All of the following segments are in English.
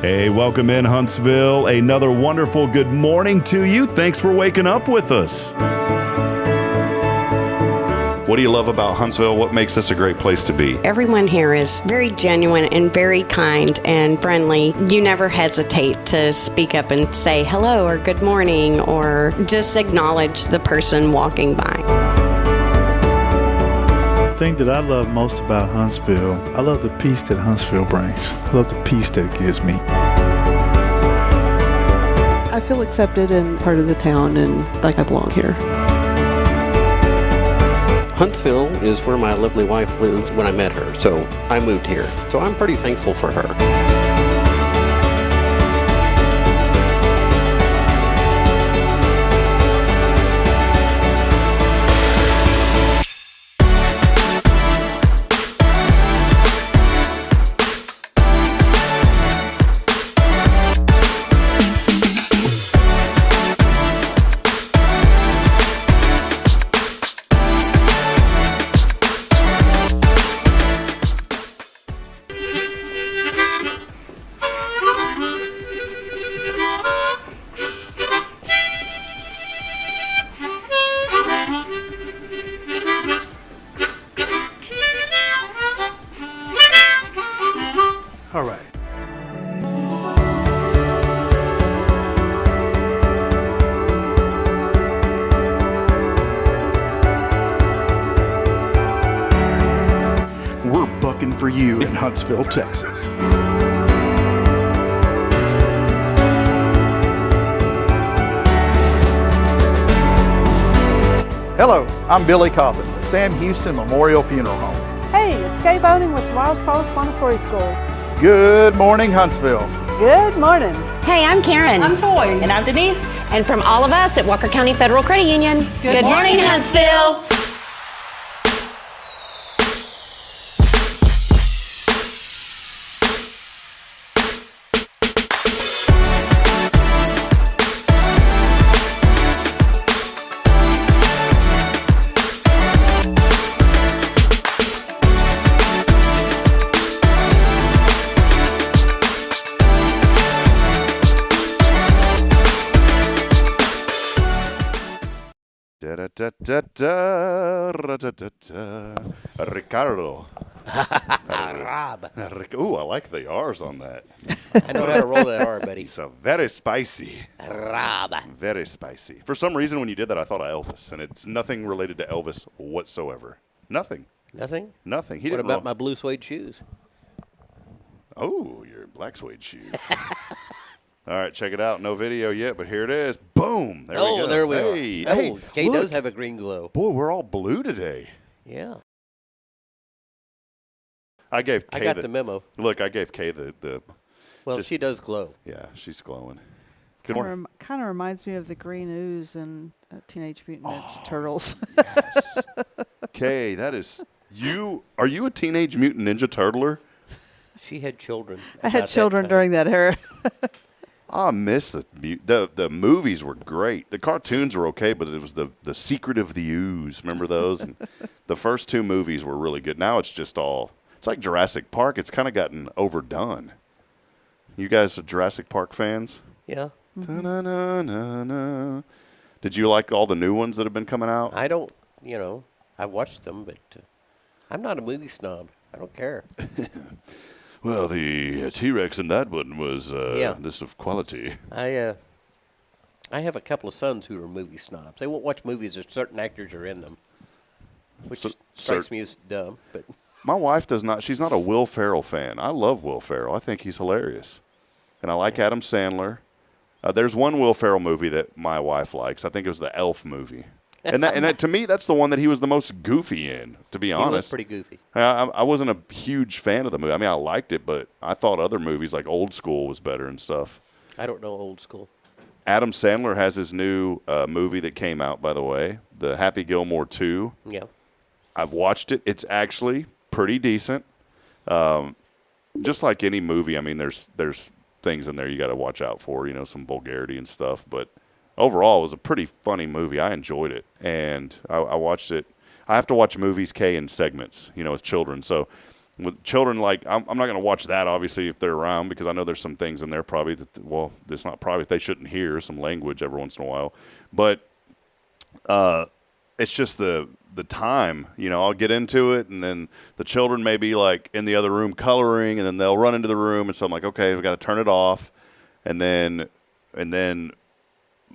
Hey, welcome in Huntsville. Another wonderful good morning to you. Thanks for waking up with us. What do you love about Huntsville? What makes this a great place to be? Everyone here is very genuine and very kind and friendly. You never hesitate to speak up and say hello or good morning or just acknowledge the person walking by. The thing that I love most about Huntsville, I love the peace that Huntsville brings. I love the peace that it gives me. I feel accepted and part of the town and like I belong here. Huntsville is where my lovely wife lived when I met her, so I moved here. So I'm pretty thankful for her. All right. We're bucking for you in Huntsville, Texas. Hello, I'm Billy Cobbin with Sam Houston Memorial Funeral Home. Hey, it's Kay Boning with Tomorrow's Pros Montessori Schools. Good morning, Huntsville. Good morning. Hey, I'm Karen. I'm Toy. And I'm Denise. And from all of us at Walker County Federal Credit Union, good morning, Huntsville. Ricardo. Rob. Ooh, I like the R's on that. I know how to roll that R, buddy. It's a very spicy. Rob. Very spicy. For some reason, when you did that, I thought of Elvis, and it's nothing related to Elvis whatsoever. Nothing. Nothing? Nothing. He What didn't about know. my blue suede shoes? Oh, your black suede shoes. All right, check it out. No video yet, but here it is. Boom. There we go. There we Hey, are. hey, Oh, Kay look. does have a green glow. Boy, we're all blue today. Yeah. I gave Kay I got the memo. Look, I gave Kay the Well, just- she does glow. yeah, she's glowing. Good morning. Kind of reminds me of the green ooze and Teenage Mutant Ninja Turtles. Yes. Kay, that is you. Are you a Teenage Mutant Ninja Turtler? She had children. I about had that children time. during that era. I miss the movies were great. The cartoons were okay, but it was the Secret of the Ooze. Remember those? And the first two movies were really good. Now it's just all. It's like Jurassic Park. It's kind of gotten overdone. You guys are Jurassic Park fans? Yeah. Ta-na-na-na-na. Did you like all the new ones that have been coming out? I don't, I watched them, but I'm not a movie snob. I don't care. Well, the T-Rex in that one was this of quality. I have a couple of sons who are movie snobs. They won't watch movies if certain actors are in them, which strikes me as dumb. But my wife does not. She's not a Will Ferrell fan. I love Will Ferrell. I think he's hilarious, and I like Adam Sandler. There's one Will Ferrell movie that my wife likes. I think it was the Elf movie. And that to me, that's the one that he was the most goofy in, to be honest. He was pretty goofy. I wasn't a huge fan of the movie. I mean, I liked it, but I thought other movies like Old School was better and stuff. I don't know Old School. Adam Sandler has his new movie that came out, by the way, the Happy Gilmore 2. Yeah. I've watched it. It's actually pretty decent. Just like any movie, I mean, there's things in there you got to watch out for, some vulgarity and stuff, but overall, it was a pretty funny movie. I enjoyed it, and I watched it. I have to watch movies, Kay, in segments, with children. So with children, like I'm not going to watch that obviously if they're around, because I know there's some things in there probably that, well, it's not probably, they shouldn't hear some language every once in a while. But it's just the time, I'll get into it, and then the children may be like in the other room coloring, and then they'll run into the room, and so I'm like, okay, we've got to turn it off, and then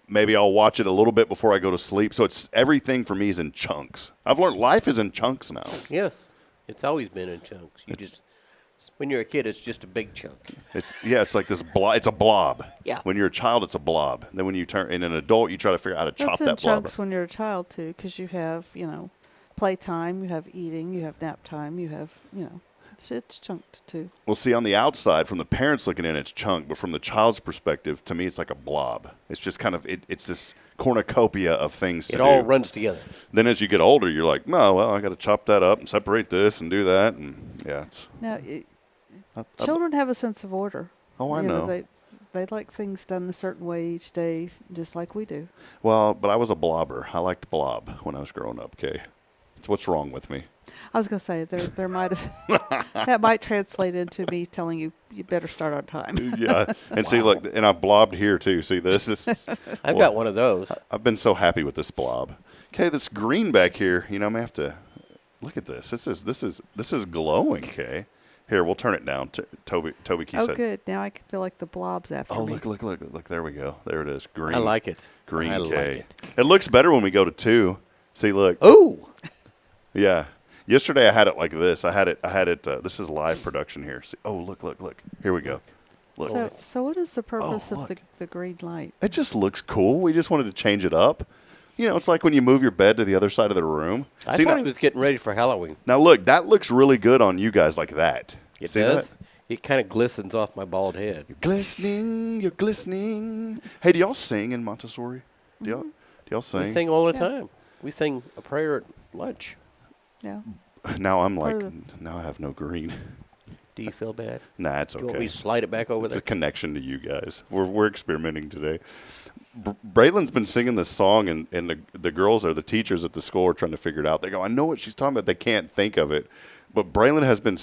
maybe I'll watch it a little bit before I go to sleep. So it's everything for me is in chunks. I've learned life is in chunks now. Yes, it's always been in chunks. When you're a kid, it's just a big chunk. It's like this it's a blob. Yeah. When you're a child, it's a blob. Then when you turn in an adult, you try to figure out how to chop That's in that blob. chunks when you're a child too, because you have playtime, you have eating, you have nap time, you have it's chunked too. Well, see, on the outside, from the parents looking in, it's chunk, but from the child's perspective, to me, it's like a blob. It's just kind of it's this cornucopia of things to do. It all runs together. Then as you get older, you're like, no, well, I got to chop that up and separate this and do that, and yeah, it's. Now, children have a sense of order. Oh, I know. They like things done a certain way each day, just like we do. Well, but I was a blobber. I liked blob when I was growing up. Okay, it's what's wrong with me. I was going to say there might have that might translate into me telling you better start on time. Yeah, and see, look, and I've blobbed here too. See, this is. I've got one of those. I've been so happy with this blob. Okay, this green back here. I may have to look at this. This is glowing. Okay, here we'll turn it down. Toby Key said. Oh, good. Now I can feel like the blob's after me. Oh, look! There we go. There it is. Green. I like it. Green I K. like it. It looks better when we go to 2. See, look. Oh. Yeah. Yesterday I had it like this. I had it. This is live production here. See, oh, look. Here we go. Look. So what is the purpose of look. the green light? It just looks cool. We just wanted to change it up. It's like when you move your bed to the other side of the room. I thought he was getting ready for Halloween. Now look, that looks really good on you guys like that. It See does. that? It kind of glistens off my bald head. You're glistening. Hey, do y'all sing in Montessori? Do y'all sing? We sing all the time. We sing a prayer at lunch. Yeah. Now I'm like, Part of now I have no green. Do you feel bad? Nah, it's Do you want okay. me to slide it back over It's there? a connection to you guys. We're experimenting today. Braylon's been singing this song, and the girls or the teachers at the school are trying to figure it out. They go, I know what she's talking about. They can't think of it. But Braylon has been,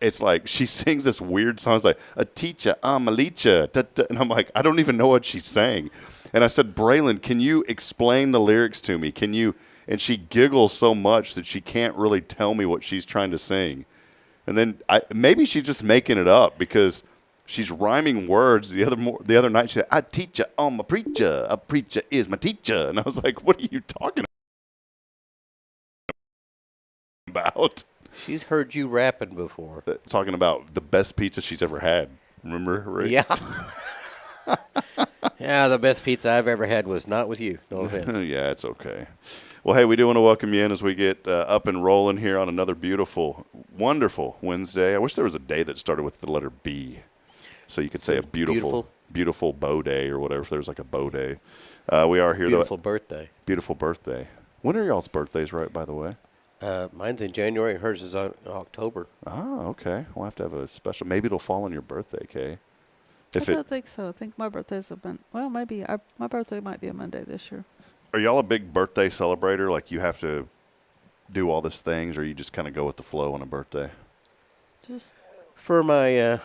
it's like she sings this weird song. It's like, a teacher, Malicha. And I'm like, I don't even know what she's saying. And I said, Braylon, can you explain the lyrics to me? Can you? And she giggles so much that she can't really tell me what she's trying to sing. And then maybe she's just making it up because she's rhyming words. The other night she said, I teach you, I'm a preacher. A preacher is my teacher. And I was like, what are you talking about? She's heard you rapping before. Talking about the best pizza she's ever had. Remember, Rick? Yeah. Yeah, the best pizza I've ever had was not with you. No offense. Yeah, it's okay. Well, hey, we do want to welcome you in as we get up and rolling here on another beautiful, wonderful Wednesday. I wish there was a day that started with the letter B. So you could say a beautiful bow day or whatever, if there's like a bow day. We are here. Beautiful birthday. Beautiful birthday. When are y'all's birthdays, right, by the way? Mine's in January and hers is in October. Oh, okay. We'll have to have a special. Maybe it'll fall on your birthday, Kay. I don't think so. I think my birthdays have been, well, maybe my birthday might be a Monday this year. Are y'all a big birthday celebrator? Like you have to do all these things, or you just kind of go with the flow on a birthday? Just For my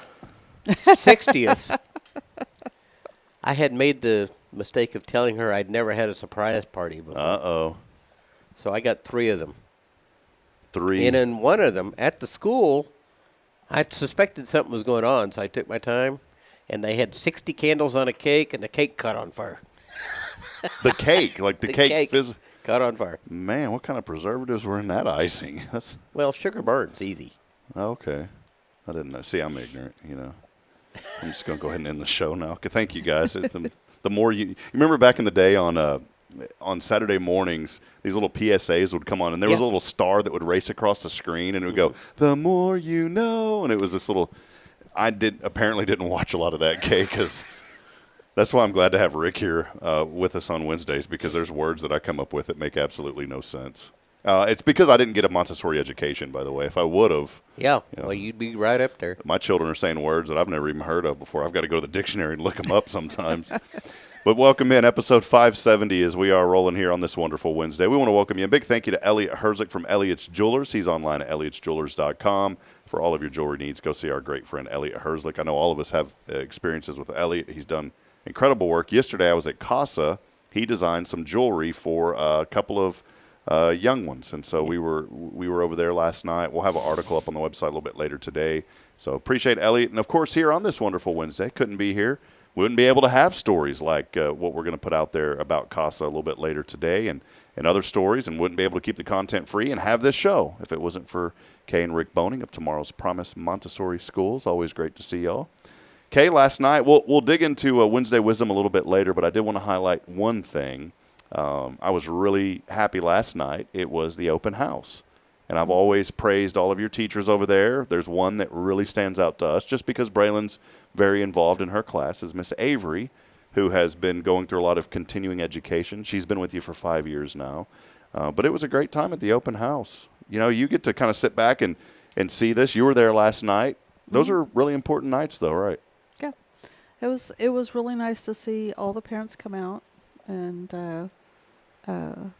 60th, I had made the mistake of telling her I'd never had a surprise party before. Uh-oh. So I got 3 of them. 3. And in one of them, at the school, I suspected something was going on, so I took my time. And they had 60 candles on a cake, and the cake caught on fire. The cake, like the cake caught on fire. Man, what kind of preservatives were in that icing? That's Well, sugar burns easy. okay. I didn't know. See, I'm ignorant, I'm just going to go ahead and end the show now. Okay, thank you, guys. The more you remember back in the day on Saturday mornings, these little PSAs would come on, and there was a little star that would race across the screen, and it would go, the more you know, and it was this little, apparently didn't watch a lot of that, Kay, because that's why I'm glad to have Rick here with us on Wednesdays, because there's words that I come up with that make absolutely no sense. It's because I didn't get a Montessori education, by the way. If I would have. Yeah, well, you'd be right up there. My children are saying words that I've never even heard of before. I've got to go to the dictionary and look them up sometimes. But welcome in episode 570 as we are rolling here on this wonderful Wednesday. We want to welcome you. A big thank you to Elliot Herzig from Elliot's Jewelers. He's online at elliotsjewelers.com. For all of your jewelry needs, go see our great friend Elliot Herzig. I know all of us have experiences with Elliot. He's done incredible work. Yesterday I was at Casa. He designed some jewelry for a couple of young ones, and so we were over there last night. We'll have an article up on the website a little bit later today. So appreciate Elliot, and of course here on this wonderful Wednesday, couldn't be here. We wouldn't be able to have stories like what we're going to put out there about Casa a little bit later today, and other stories, and wouldn't be able to keep the content free and have this show if it wasn't for Kay and Rick Boning of Tomorrow's Promise Montessori Schools. Always great to see y'all. Kay, last night, we'll dig into Wednesday Wisdom a little bit later, but I did want to highlight one thing. I was really happy last night. It was the open house. And I've always praised all of your teachers over there. There's one that really stands out to us just because Braylon's very involved in her class is Miss Avery, who has been going through a lot of continuing education. She's been with you for 5 years now. But it was a great time at the open house. You know, you get to kind of sit back and see this. You were there last night. Those are really important nights, though, right? Yeah. It was really nice to see all the parents come out and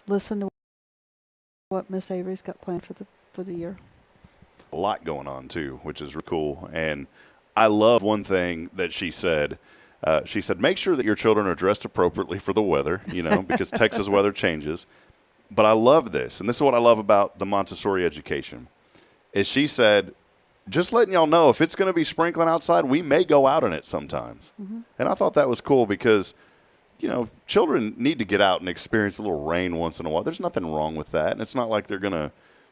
listen to what Miss Avery's got planned for the year. A lot going on, too, which is really cool. And I love one thing that she said. She said, make sure that your children are dressed appropriately for the weather, you know, because Texas weather changes. But I love this, and this is what I love about the Montessori education, is she said, just letting y'all know, if it's going to be sprinkling outside, we may go out in it sometimes. Mm-hmm. And I thought that was cool because, you know, children need to get out and experience a little rain once in a while. There's nothing wrong with that. And it's not like they're going to,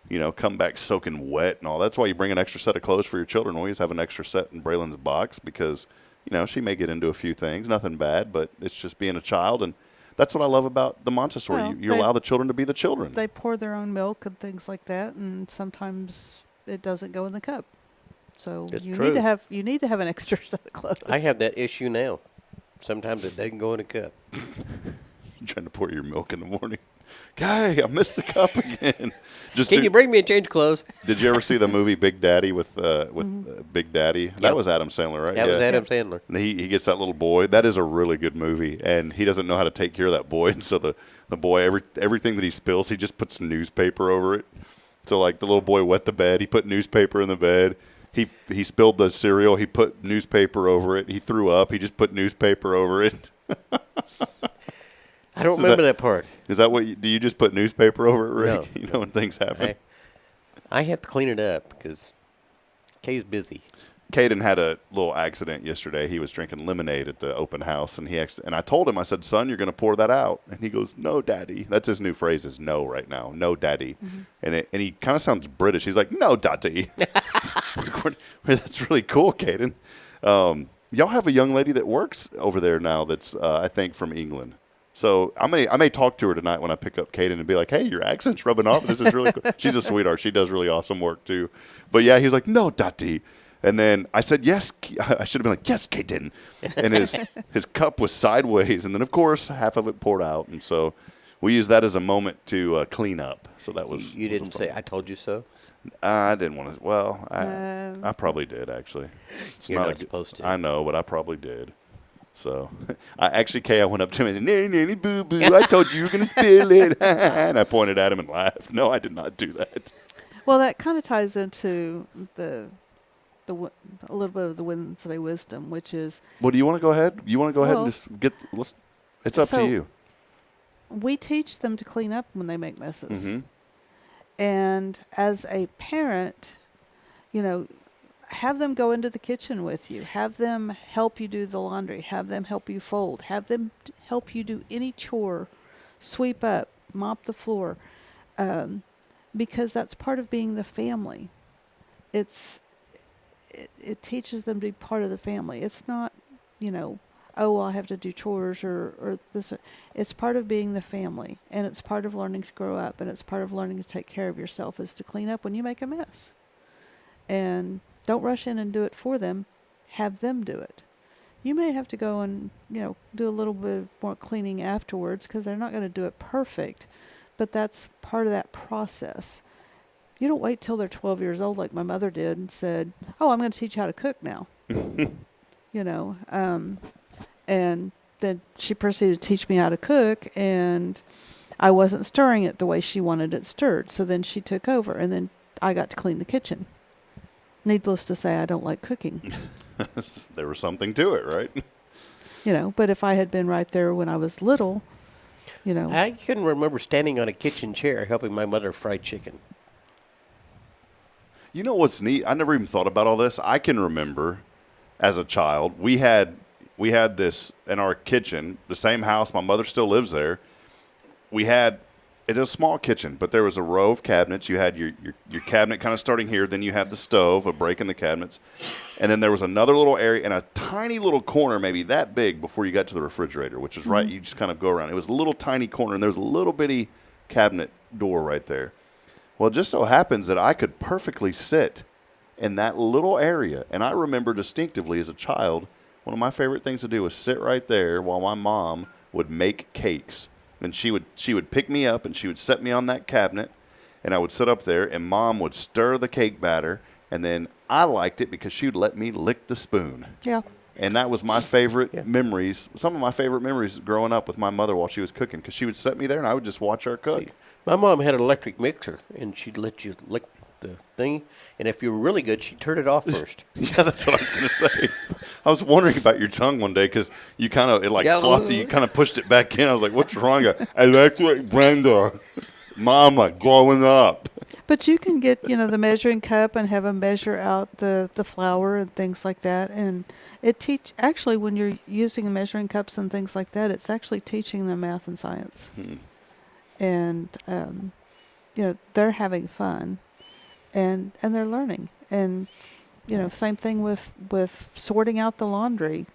you know, come back soaking wet and all. That's why you bring an extra set of clothes for your children. We always have an extra set in Braylon's box because, you know, she may get into a few things. Nothing bad, but it's just being a child. And that's what I love about the Montessori. Well, you allow the children to be the children. They pour their own milk and things like that, and sometimes it doesn't go in the cup. So you need to have an extra set of clothes. I have that issue now. Sometimes it doesn't go in a cup. You're trying to pour your milk in the morning. Guy, I missed the cup again. Can you bring me a change of clothes? Did you ever see the movie Big Daddy with Big Daddy? That was Adam Sandler, right? That was Adam Sandler. And he gets that little boy. That is a really good movie, and he doesn't know how to take care of that boy. And so the boy, everything that he spills, he just puts newspaper over it. So like the little boy wet the bed, he put newspaper in the bed. He spilled the cereal, he put newspaper over it. He threw up, he just put newspaper over it. I don't remember that part. Is that what do you just put newspaper over it, Rick? No. You know when things happen? I have to clean it up because Kay's busy. Caden had a little accident yesterday. He was drinking lemonade at the open house, and I told him, I said, son, you're going to pour that out. And he goes, no, daddy. That's his new phrase is no right now. No, daddy. Mm-hmm. And he kind of sounds British. He's like, no, daddy. That's really cool, Caden. Y'all have a young lady that works over there now that's, I think, from England. So I may talk to her tonight when I pick up Caden and be like, hey, your accent's rubbing off. This is really cool. She's a sweetheart. She does really awesome work, too. But, yeah, he's like, no, daddy. And then I said, yes. I should have been like, yes, Caden. And his cup was sideways. And then, of course, half of it poured out. And so we used that as a moment to clean up. So that was You didn't say, I told you so? I didn't want to. Well, I probably did, actually. You're not supposed to. I know, but I probably did. So Kay, I went up to him and said, nanny, boo-boo, I told you were going to spill it. And I pointed at him and laughed. No, I did not do that. Well, that kind of ties into a little bit of the Wednesday wisdom, which is. Well, do you want to go ahead? You want to go ahead and just it's up to you. We teach them to clean up when they make messes. Mm-hmm. And as a parent, you know, have them go into the kitchen with you. Have them help you do the laundry. Have them help you fold. Have them help you do any chore, sweep up, mop the floor, because that's part of being the family. It teaches them to be part of the family. It's not, you know, oh, well, I have to do chores or this. It's part of being the family, and it's part of learning to grow up, and it's part of learning to take care of yourself is to clean up when you make a mess. And don't rush in and do it for them. Have them do it. You may have to go and, you know, do a little bit more cleaning afterwards because they're not going to do it perfect, but that's part of that process. You don't wait till they're 12 years old like my mother did and said, oh, I'm going to teach you how to cook now. You know, and then she proceeded to teach me how to cook, and I wasn't stirring it the way she wanted it stirred. So then she took over, and then I got to clean the kitchen. Needless to say, I don't like cooking. There was something to it, right? But if I had been right there when I was little, I can remember standing on a kitchen chair helping my mother fry chicken. You know what's neat? I never even thought about all this. I can remember as a child, we had this in our kitchen, the same house. My mother still lives there. It was a small kitchen, but there was a row of cabinets. You had your cabinet kind of starting here. Then you had the stove, a break in the cabinets. And then there was another little area and a tiny little corner, maybe that big, before you got to the refrigerator, which is right. You just kind of go around. It was a little tiny corner, and there was a little bitty cabinet door right there. Well, it just so happens that I could perfectly sit in that little area. And I remember distinctively as a child, one of my favorite things to do was sit right there while my mom would make cakes. And she would pick me up and she would set me on that cabinet, and I would sit up there, and Mom would stir the cake batter, and then I liked it because she would let me lick the spoon. Yeah. And that was my favorite memories, some of my favorite memories growing up with my mother while she was cooking, because she would set me there and I would just watch her cook. See, my mom had an electric mixer, and she'd let you lick the thing, and if you were really good, she'd turn it off first. Yeah, that's what I was going to say. I was wondering about your tongue one day because you kind of, flopped it. You kind of pushed it back in. I was like, what's wrong? Electric blender. Mama, growing up. But you can get, the measuring cup and have them measure out the flour and things like that. And actually, when you're using measuring cups and things like that, it's actually teaching them math and science. And, they're having fun and they're learning. And, same thing with sorting out the laundry.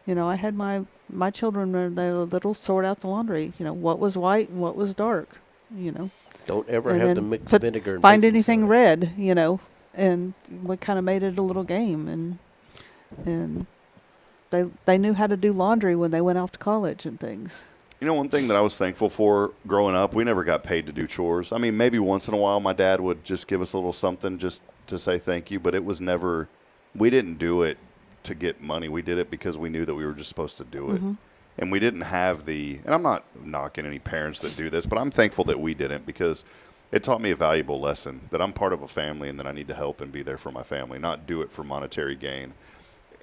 I had my children, when they were little, sort out the laundry, what was white and what was dark, Don't ever and have then to mix put- vinegar and find baking anything soda. red, and we kind of made it a little game, and they knew how to do laundry when they went off to college and things. One thing that I was thankful for growing up, we never got paid to do chores. I mean, maybe once in a while my dad would just give us a little something just to say thank you, but it was never, we didn't do it to get money. We did it because we knew that we were just supposed to do it. And we didn't have and I'm not knocking any parents that do this, but I'm thankful that we didn't, because it taught me a valuable lesson that I'm part of a family and that I need to help and be there for my family, not do it for monetary gain.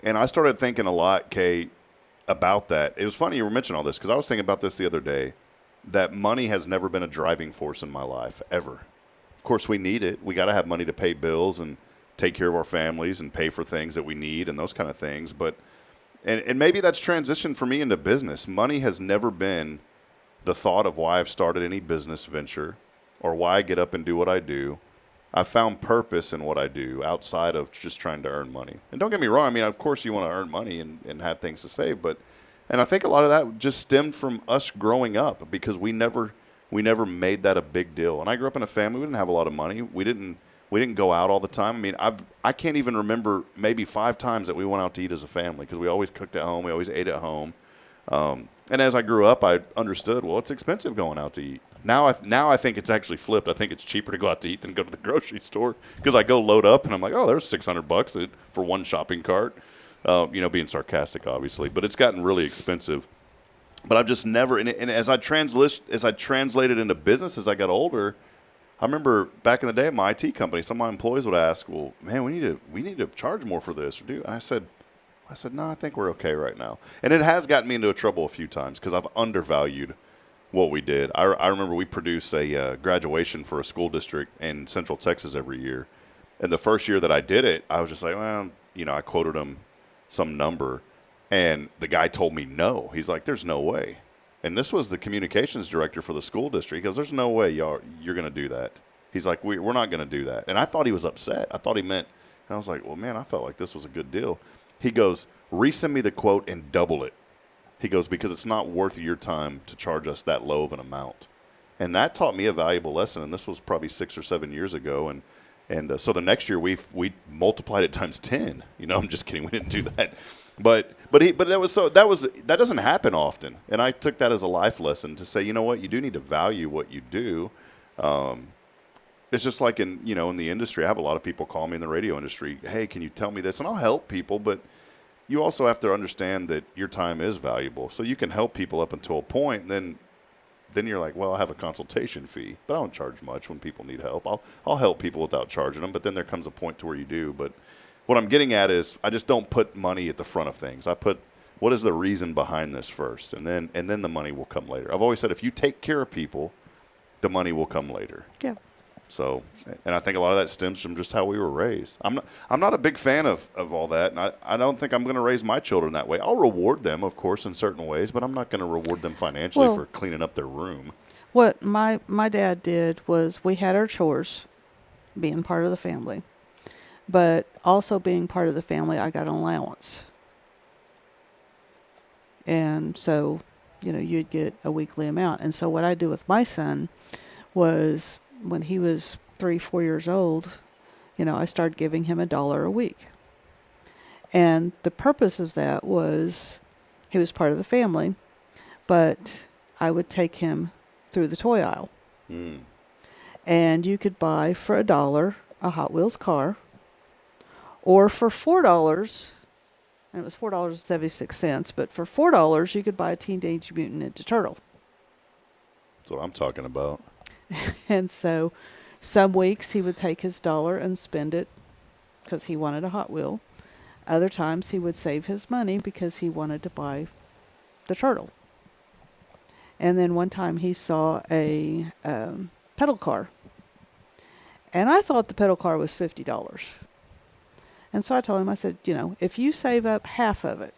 And I started thinking a lot, Kate, about that. It was funny you were mentioning all this, because I was thinking about this the other day, that money has never been a driving force in my life, ever. Of course, we need it. We got to have money to pay bills and take care of our families and pay for things that we need and those kind of things. But and maybe that's transitioned for me into business. Money has never been the thought of why I've started any business venture or why I get up and do what I do. I've found purpose in what I do outside of just trying to earn money. And don't get me wrong, I mean, of course you want to earn money and have things to save, and I think a lot of that just stemmed from us growing up, because we never made that a big deal. And I grew up in a family, we didn't have a lot of money. We didn't go out all the time. I mean, I can't even remember maybe 5 times that we went out to eat as a family, because we always cooked at home. We always ate at home. And as I grew up, I understood, well, it's expensive going out to eat. Now I think it's actually flipped. I think it's cheaper to go out to eat than go to the grocery store, because I go load up and I'm like, oh, there's $600 for one shopping cart. Being sarcastic, obviously, but it's gotten really expensive. But I've just never, and as I translated into business as I got older, I remember back in the day at my IT company, some of my employees would ask, well, man, we need to charge more for this, or do? And I said, no, I think we're okay right now. And it has gotten me into trouble a few times because I've undervalued what we did. I remember we produce a graduation for a school district in Central Texas every year. And the first year that I did it, I was just like, well, I quoted him some number, and the guy told me no. He's like, there's no way. And this was the communications director for the school district. He goes, there's no way you're going to do that. He's like, we're not going to do that. And I thought he was upset. I thought he meant, and I was like, well, man, I felt like this was a good deal. He goes, resend me the quote and double it. He goes, because it's not worth your time to charge us that low of an amount. And that taught me a valuable lesson. And this was probably 6 or 7 years ago. And so the next year we multiplied it times 10. I'm just kidding. We didn't do that. But that doesn't happen often. And I took that as a life lesson to say, you know what, you do need to value what you do. It's just like in the industry. I have a lot of people call me in the radio industry. Hey, can you tell me this? And I'll help people, but you also have to understand that your time is valuable. So you can help people up until a point, and then you're like, well, I have a consultation fee, but I don't charge much when people need help. I'll help people without charging them, but then there comes a point to where you do. But what I'm getting at is I just don't put money at the front of things. I put what is the reason behind this first, and then the money will come later. I've always said if you take care of people, the money will come later. Yeah. So, and I think a lot of that stems from just how we were raised. I'm not a big fan of all that, and I don't think I'm going to raise my children that way. I'll reward them, of course, in certain ways, but I'm not going to reward them financially Well, for cleaning up their room. What my dad did was we had our chores, being part of the family, but also being part of the family, I got an allowance. And so, you'd get a weekly amount. And so what I do with my son was when he was 3-4 years old, I started giving him $1 a week. And the purpose of that was he was part of the family, but I would take him through the toy aisle. And you could buy for $1 a Hot Wheels car, or for $4, and it was $4.76, but for $4 you could buy a Teenage Mutant Ninja Turtle. That's what I'm talking about. And so some weeks he would take his $1 and spend it because he wanted a Hot Wheel. Other times he would save his money because he wanted to buy the turtle. And then one time he saw a pedal car. And I thought the pedal car was $50. And so I told him, I said, if you save up half of it,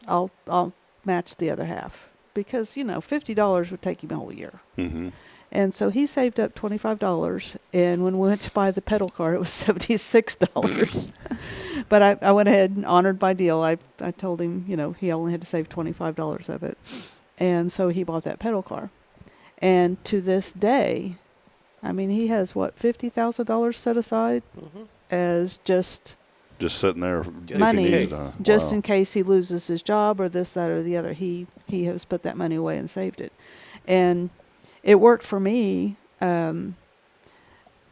I'll match the other half. Because, $50 would take him a whole year. Mm-hmm. And so he saved up $25, and when we went to buy the pedal car, it was $76. But I went ahead and honored my deal. I told him, he only had to save $25 of it. And so he bought that pedal car. And to this day, he has, $50,000 set aside as just sitting there. money, just Wow. in case he loses his job or this, that, or the other. He has put that money away and saved it. And it worked for me. I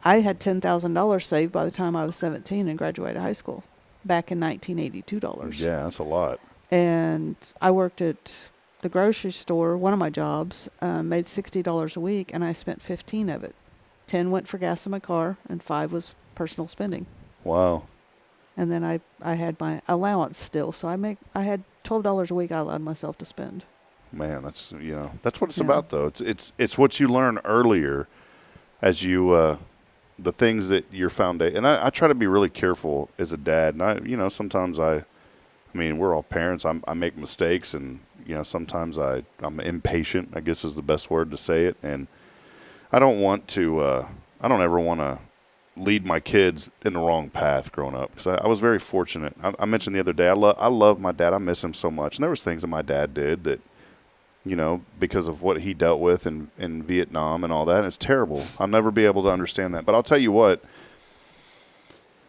had $10,000 saved by the time I was 17 and graduated high school back in $1982. Yeah, that's a lot. And I worked at the grocery store, one of my jobs, made $60 a week, and I spent 15 of it. 10 went for gas in my car, and 5 was personal spending. Wow. And then I had my allowance still, so I had $12 a week I allowed myself to spend. Man, that's what it's about, though. It's what you learn earlier as you the things that your foundation. And I try to be really careful as a dad. And sometimes we're all parents. I make mistakes, and sometimes I'm impatient, I guess is the best word to say it. And I don't ever want to lead my kids in the wrong path growing up, because I was very fortunate. I mentioned the other day, I love my dad. I miss him so much. And there was things that my dad did that, because of what he dealt with in Vietnam and all that. And it's terrible. I'll never be able to understand that. But I'll tell you what,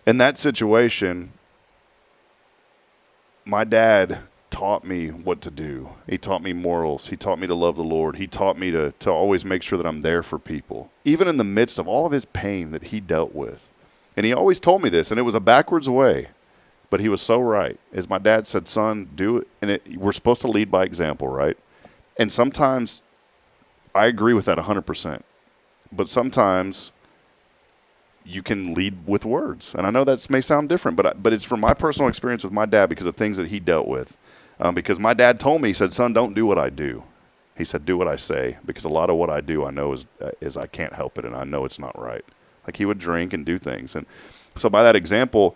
in that situation, my dad taught me what to do. He taught me morals. He taught me to love the Lord. He taught me to always make sure that I'm there for people, even in the midst of all of his pain that he dealt with. And he always told me this, and it was a backwards way, but he was so right. As my dad said, son, do it. And we're supposed to lead by example, right? And sometimes I agree with that 100%. But sometimes you can lead with words. And I know that may sound different, but it's from my personal experience with my dad because of things that he dealt with. Because my dad told me, he said, son, don't do what I do. He said, do what I say, because a lot of what I do I know is I can't help it, and I know it's not right. Like, he would drink and do things. And so by that example,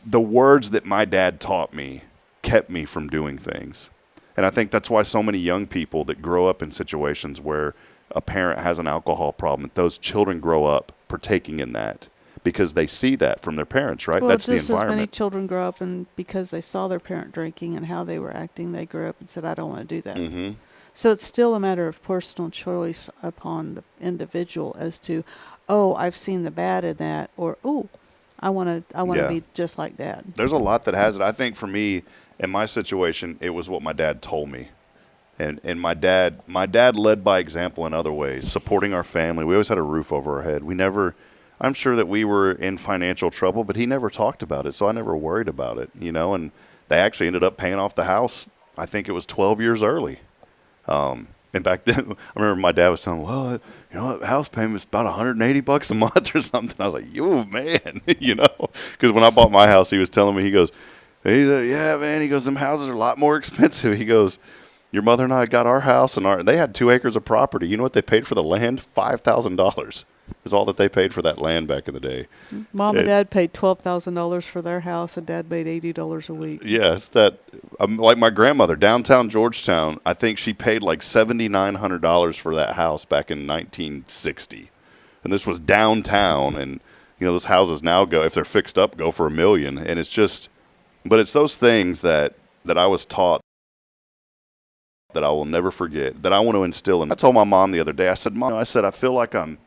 the words that my dad taught me kept me from doing things. And I think that's why so many young people that grow up in situations where a parent has an alcohol problem, those children grow up partaking in that because they see that from their parents, right? Well, That's the just as many environment. children grow up, and because they saw their parent drinking and how they were acting, they grew up and said, I don't want to do that. Mm-hmm. So it's still a matter of personal choice upon the individual as to, I've seen the bad in that, or, I want to be just like Dad. There's a lot that has it. I think for me, in my situation, it was what my dad told me. And my dad led by example in other ways, supporting our family. We always had a roof over our head. I'm sure that we were in financial trouble, but he never talked about it, so I never worried about it, you know. And they actually ended up paying off the house. I think it was 12 years early. And back then, I remember my dad was telling me, well, you know, the house payment's about $180 a month or something. I was like, yo, man, you know, because when I bought my house, he was telling me, he goes, yeah, man, he goes, them houses are a lot more expensive. He goes, your mother and I got our house, and they had 2 acres of property. You know what they paid for the land? $5,000 is all that they paid for that land back in the day. Mom and Dad paid $12,000 for their house, and Dad made $80 a week. Yes, that like my grandmother, downtown Georgetown, I think she paid like $7,900 for that house back in 1960. And this was downtown, and you know those houses now go, if they're fixed up, go for $1 million. And it's just, but it's those things that I was taught that I will never forget, that I want to instill in. I told my mom the other day, I said, Mom, I feel like I'm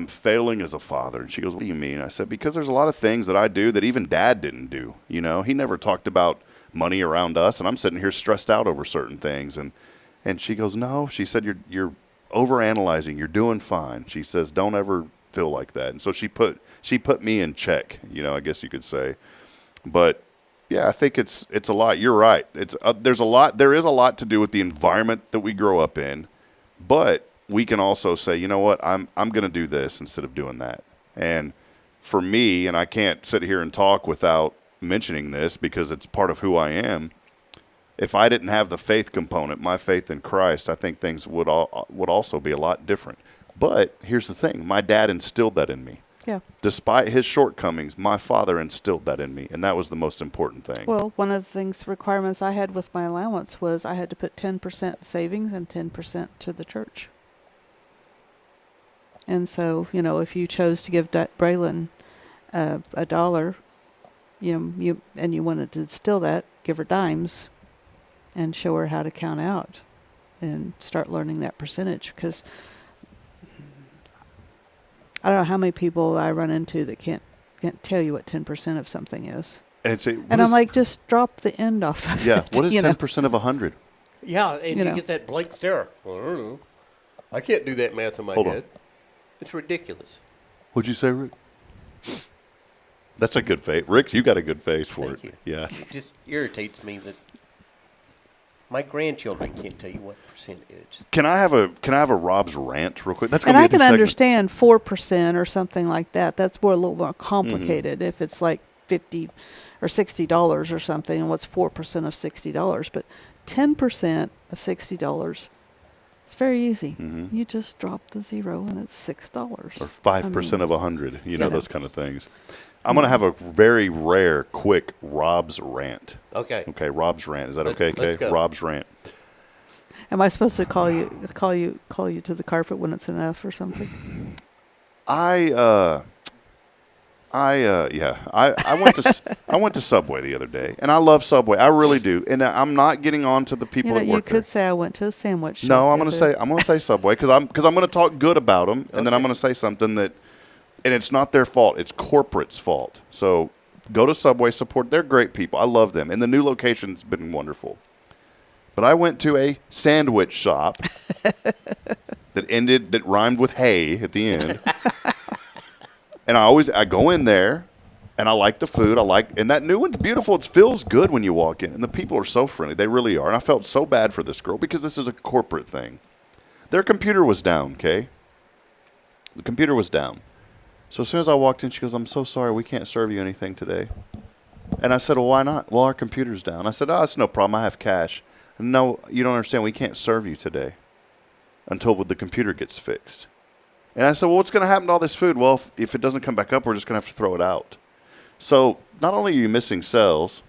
failing as a father. And she goes, what do you mean? I said, because there's a lot of things that I do that even Dad didn't do. You know, he never talked about money around us, and I'm sitting here stressed out over certain things. And she goes, no. She said, you're overanalyzing. You're doing fine. She says, don't ever feel like that. And so she put me in check, you know, I guess you could say. But yeah, I think it's a lot. You're right. There is a lot to do with the environment that we grow up in, but we can also say, you know what, I'm going to do this instead of doing that. And for me, and I can't sit here and talk without mentioning this because it's part of who I am. If I didn't have the faith component, my faith in Christ, I think things would also be a lot different. But here's the thing. My dad instilled that in me. Yeah. Despite his shortcomings, my father instilled that in me, and that was the most important thing. Well, one of the requirements I had with my allowance was I had to put 10% savings and 10% to the church. And so, you know, if you chose to give Braylon $1, you wanted to instill that, give her dimes, and show her how to count out, and start learning that percentage. Because I don't know how many people I run into that can't tell you what 10% of something is. And I'm like, just drop the end off of it. Yeah, what is 10% of 100? Yeah, and you get that blank stare. Well, I don't know. I can't do that math in my head. It's ridiculous. What'd you say, Rick? That's a good face. Rick, you got a good face for Thank it. you. Yeah. It just irritates me that my grandchildren can't tell you what percent it is. Can I have a Rob's rant real quick? That's And gonna I be a can new understand 4% or something like that. That's a little more complicated. Mm-hmm. If it's like $50 or $60 or something, and what's 4% of $60? But 10% of $60, it's very easy. Mm-hmm. You just drop the zero, and it's $6. Or 5% of 100. You know, those kind of things. I'm Mm-hmm. going to have a very rare, quick Rob's rant. Okay. Okay, Rob's rant. Is that okay, Let's Kay? go. Rob's rant. Am I supposed to call you to the carpet when it's enough or something? I went to Subway the other day, and I love Subway. I really do. And I'm not getting on to the people that You work could there. say I went to a sandwich shop. No, I'm going to say Subway because I'm going to talk good about them, and then I'm going to say something that, and it's not their fault. It's corporate's fault. So go to Subway, support. They're great people. I love them, and the new location's been wonderful. But I went to a sandwich shop that rhymed with hay at the end. And I go in there, and I like the food. And that new one's beautiful. It feels good when you walk in, and the people are so friendly. They really are. And I felt so bad for this girl because this is a corporate thing. Their computer was down, okay? The computer was down. So as soon as I walked in, she goes, I'm so sorry, we can't serve you anything today. And I said, well, why not? Well, our computer's down. I said, oh, it's no problem. I have cash. No, you don't understand. We can't serve you today until the computer gets fixed. And I said, well, what's going to happen to all this food? Well, if it doesn't come back up, we're just going to have to throw it out. So not only are you missing sales,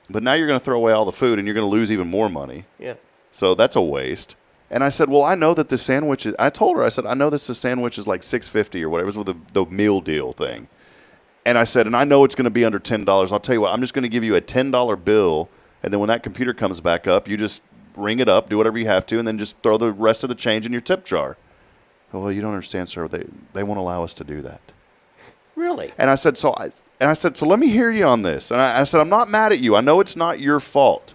but now you're going to throw away all the food, and you're going to lose even more money. Yeah. So that's a waste. And I said, well, I know that the sandwich is, I told her, I said, I know this the sandwich is like $6.50 or whatever. It was with the meal deal thing. And I said, and I know it's going to be under $10. I'll tell you what, I'm just going to give you a $10 bill. And then when that computer comes back up, you just ring it up, do whatever you have to, and then just throw the rest of the change in your tip jar. Well, you don't understand, sir. They won't allow us to do that. Really? And I said, so let me hear you on this. And I said, I'm not mad at you. I know it's not your fault.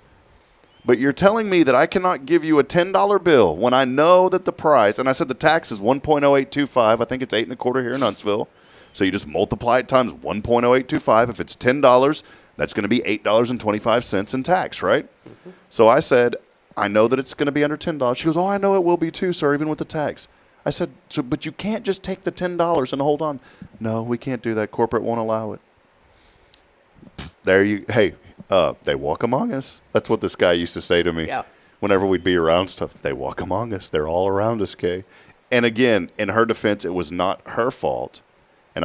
But you're telling me that I cannot give you a $10 bill when I know that the price, and I said the tax is 1.0825. I think it's 8.25 here in Huntsville. So you just multiply it times 1.0825. If it's $10, that's going to be $8.25 in tax, right? Mm-hmm. So I said, I know that it's going to be under $10. She goes, oh, I know it will be too, sir, even with the tax. I said, but you can't just take the $10 and hold on. No, we can't do that. Corporate won't allow it. Hey, they walk among us. That's what this guy used to say to me. Yeah. Whenever we'd be around stuff, they walk among us. They're all around us, Kay. And again, in her defense, it was not her fault. And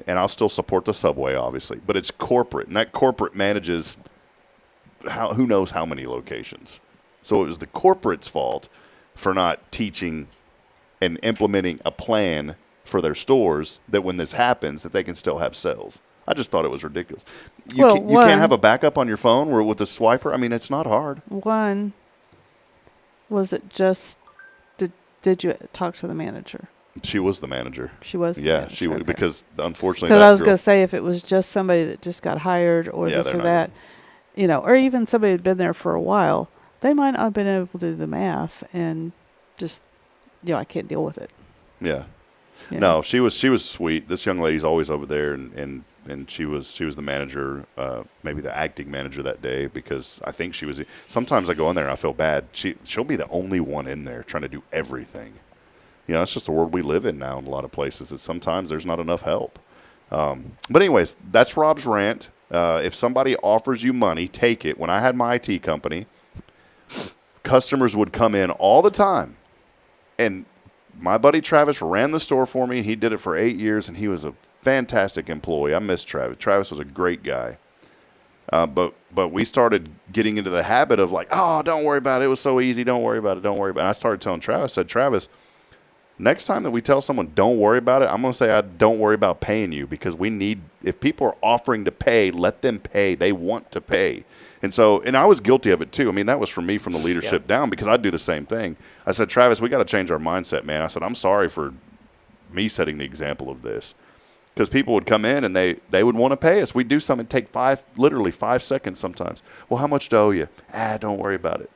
I'll still support the subway, obviously. But it's corporate, and that corporate manages who knows how many locations. So it was the corporate's fault for not teaching and implementing a plan for their stores that when this happens, that they can still have sales. I just thought it was ridiculous. You can't have a backup on your phone with a swiper? I mean, it's not hard. One, was it just, did you talk to the manager? She was the manager. She was the manager. She was, okay. because unfortunately, because I was going to say, if it was just somebody that just got hired or this or that, or even somebody who'd been there for a while, they might not have been able to do the math and just, I can't deal with it. Yeah. No, she was sweet. This young lady's always over there, and she was the manager, maybe the acting manager that day, because I think she was. Sometimes I go in there and I feel bad. She'll be the only one in there trying to do everything. That's just the world we live in now in a lot of places. That sometimes there's not enough help. But anyways, that's Rob's rant. If somebody offers you money, take it. When I had my IT company, customers would come in all the time, and my buddy Travis ran the store for me. He did it for 8 years, and he was a fantastic employee. I miss Travis. Travis was a great guy. But we started getting into the habit of like, oh, don't worry about it. It was so easy. Don't worry about it. Don't worry about it. And I started telling Travis, I said, Travis, next time that we tell someone don't worry about it, I'm going to say I don't worry about paying you, because if people are offering to pay, let them pay. They want to pay. And I was guilty of it too. I mean, that was for me from the leadership down, because I'd do the same thing. I said, Travis, we got to change our mindset, man. I said, I'm sorry for me setting the example of this, because people would come in and they would want to pay us. We'd do something, take literally 5 seconds sometimes. Well, how much do I owe you? Don't worry about it.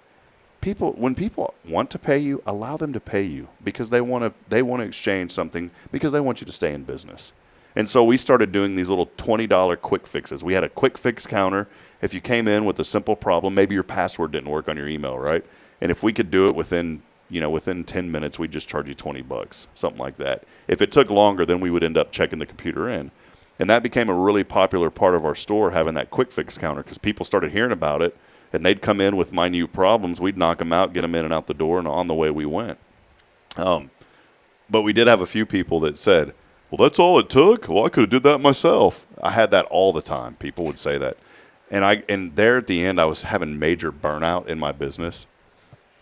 When people want to pay you, allow them to pay you, because they want to exchange something, because they want you to stay in business. And so we started doing these little $20 quick fixes. We had a quick fix counter. If you came in with a simple problem, maybe your password didn't work on your email, right? And if we could do it within 10 minutes, we'd just charge you $20, something like that. If it took longer, then we would end up checking the computer in. And that became a really popular part of our store, having that quick fix counter, because people started hearing about it, and they'd come in with minute problems. We'd knock them out, get them in and out the door, and on the way we went. But we did have a few people that said, well, that's all it took? Well, I could have did that myself. I had that all the time. People would say that. And there at the end, I was having major burnout in my business.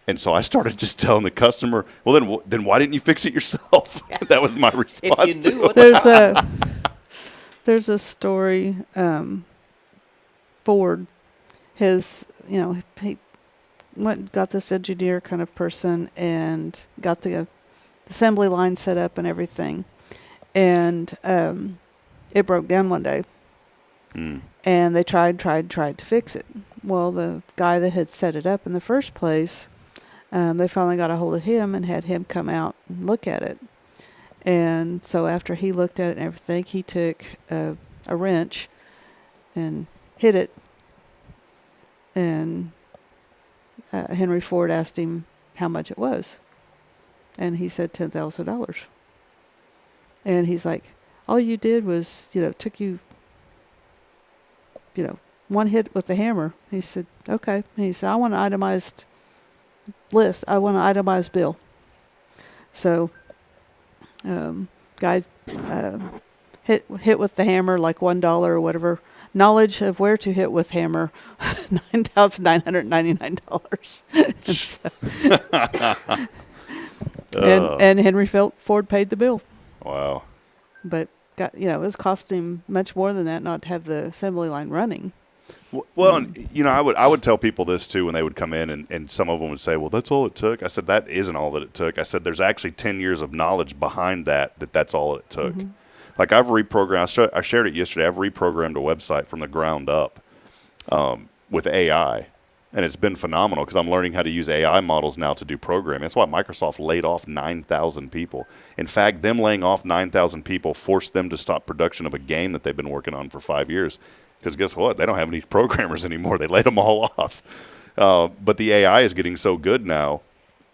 And so I started just telling the customer, well, then why didn't you fix it yourself? That was my response. If you knew what there's a story, Ford, he went and got this engineer kind of person and got the assembly line set up and everything. And it broke down one day. And they tried to fix it. Well, the guy that had set it up in the first place, they finally got a hold of him and had him come out and look at it. And so after he looked at it and everything, he took a wrench and hit it. And Henry Ford asked him how much it was. And he said $10,000. And he's like, all you did was, took you, one hit with the hammer. He said, okay. And he said, I want an itemized list. I want an itemized bill. So, guy hit with the hammer like $1 or whatever. Knowledge of where to hit with hammer, $9,999. And Henry Ford paid the bill. Wow. But it was costing him much more than that not to have the assembly line running. Well, I would tell people this too when they would come in, and some of them would say, well, that's all it took. I said, that isn't all that it took. I said, there's actually 10 years of knowledge behind that's all it took. Mm-hmm. Like I've reprogrammed, I shared it yesterday, I've reprogrammed a website from the ground up with AI. And it's been phenomenal because I'm learning how to use AI models now to do programming. That's why Microsoft laid off 9,000 people. In fact, them laying off 9,000 people forced them to stop production of a game that they've been working on for 5 years. Because guess what? They don't have any programmers anymore. They laid them all off. But the AI is getting so good now.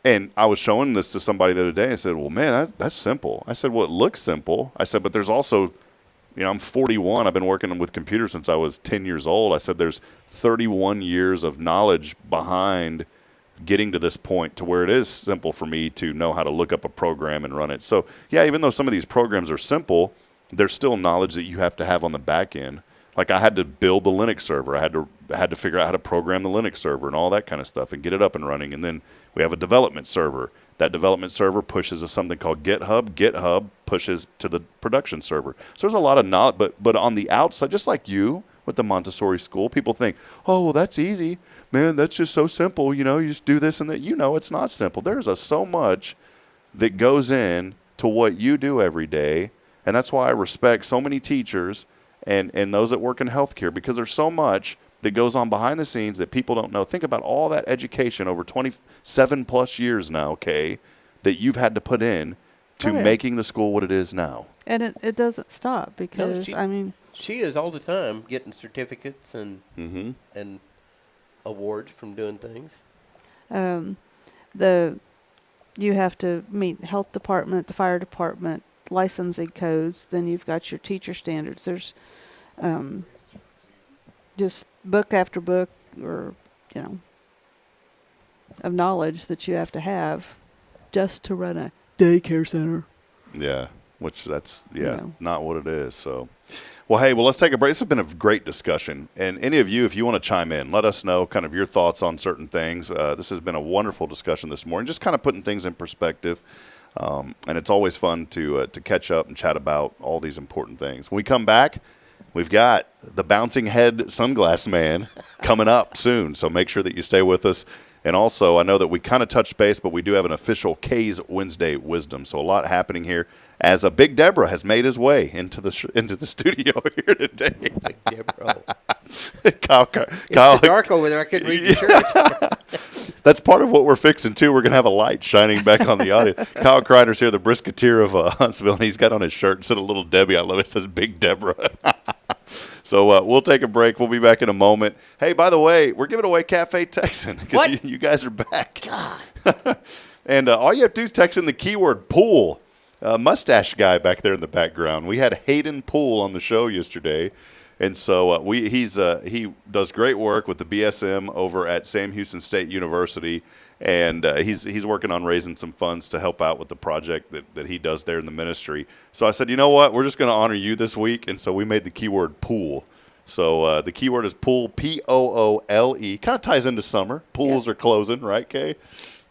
And I was showing this to somebody the other day. I said, well, man, that's simple. I said, well, it looks simple. I said, but there's also, I'm 41. I've been working with computers since I was 10 years old. I said there's 31 years of knowledge behind getting to this point to where it is simple for me to know how to look up a program and run it. So, yeah, even though some of these programs are simple, there's still knowledge that you have to have on the back end. Like I had to build the Linux server. I had to figure out how to program the Linux server and all that kind of stuff and get it up and running. And then we have a development server. That development server pushes to something called GitHub. GitHub pushes to the production server. So there's a lot of knowledge. But on the outside, just like you with the Montessori school, people think, oh, well, that's easy. Man, that's just so simple. You just do this and that. It's not simple. There's so much that goes in to what you do every day. And that's why I respect so many teachers and those that work in healthcare, because there's so much that goes on behind the scenes that people don't know. Think about all that education over 27 plus years now, Kay, that you've had to put in to making the school what it is now. And it doesn't stop because, she is all the time getting certificates and awards from doing things. You have to meet the health department, the fire department, licensing codes. Then you've got your teacher standards. There's just book after book, or of knowledge that you have to have just to run a daycare center. Yeah, which that's not what it is. So, well, let's take a break. This has been a great discussion, and any of you, if you want to chime in, let us know kind of your thoughts on certain things. This has been a wonderful discussion this morning, just kind of putting things in perspective. And it's always fun to catch up and chat about all these important things. When we come back, we've got the bouncing head sunglass man coming up soon, so make sure that you stay with us. And also, I know that we kind of touched base, but we do have an official Kay's Wednesday Wisdom, so a lot happening here as a Big Deborah has made his way into the studio here today. Big Deborah. Kyle, it's dark over there. I couldn't read your shirt. That's part of what we're fixing, too. We're going to have a light shining back on the audience. Kyle Kreider's here, the Brisketeer of Huntsville, and he's got on his shirt instead of Little Debbie. I love it. It says Big Deborah. So we'll take a break. We'll be back in a moment. Hey, by the way, we're giving away Cafe Texan because you guys are back. God. And all you have to do is text in the keyword pool. Mustache guy back there in the background. We had Hayden Poole on the show yesterday. And so he does great work with the BSM over at Sam Houston State University, and he's working on raising some funds to help out with the project that he does there in the ministry. So I said, you know what, we're just going to honor you this week, and so we made the keyword pool. So the keyword is pool, Poole. Kind of ties into summer. Pools are closing, right, Kay?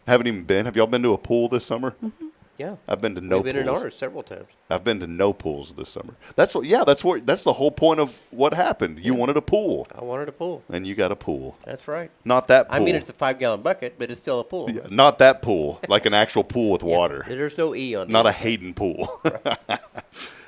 Haven't even been. Have y'all been to a pool this summer? Mm-hmm. Yeah, I've been to no pools. We've been in ours several times. I've been to no pools this summer. That's the whole point of what happened. You wanted a pool. I wanted a pool. And you got a pool. That's right. Not that pool. I mean, it's a 5-gallon bucket, but it's still a pool. Yeah, not that pool, like an actual pool with water. There's no E on it. Not a Hayden pool.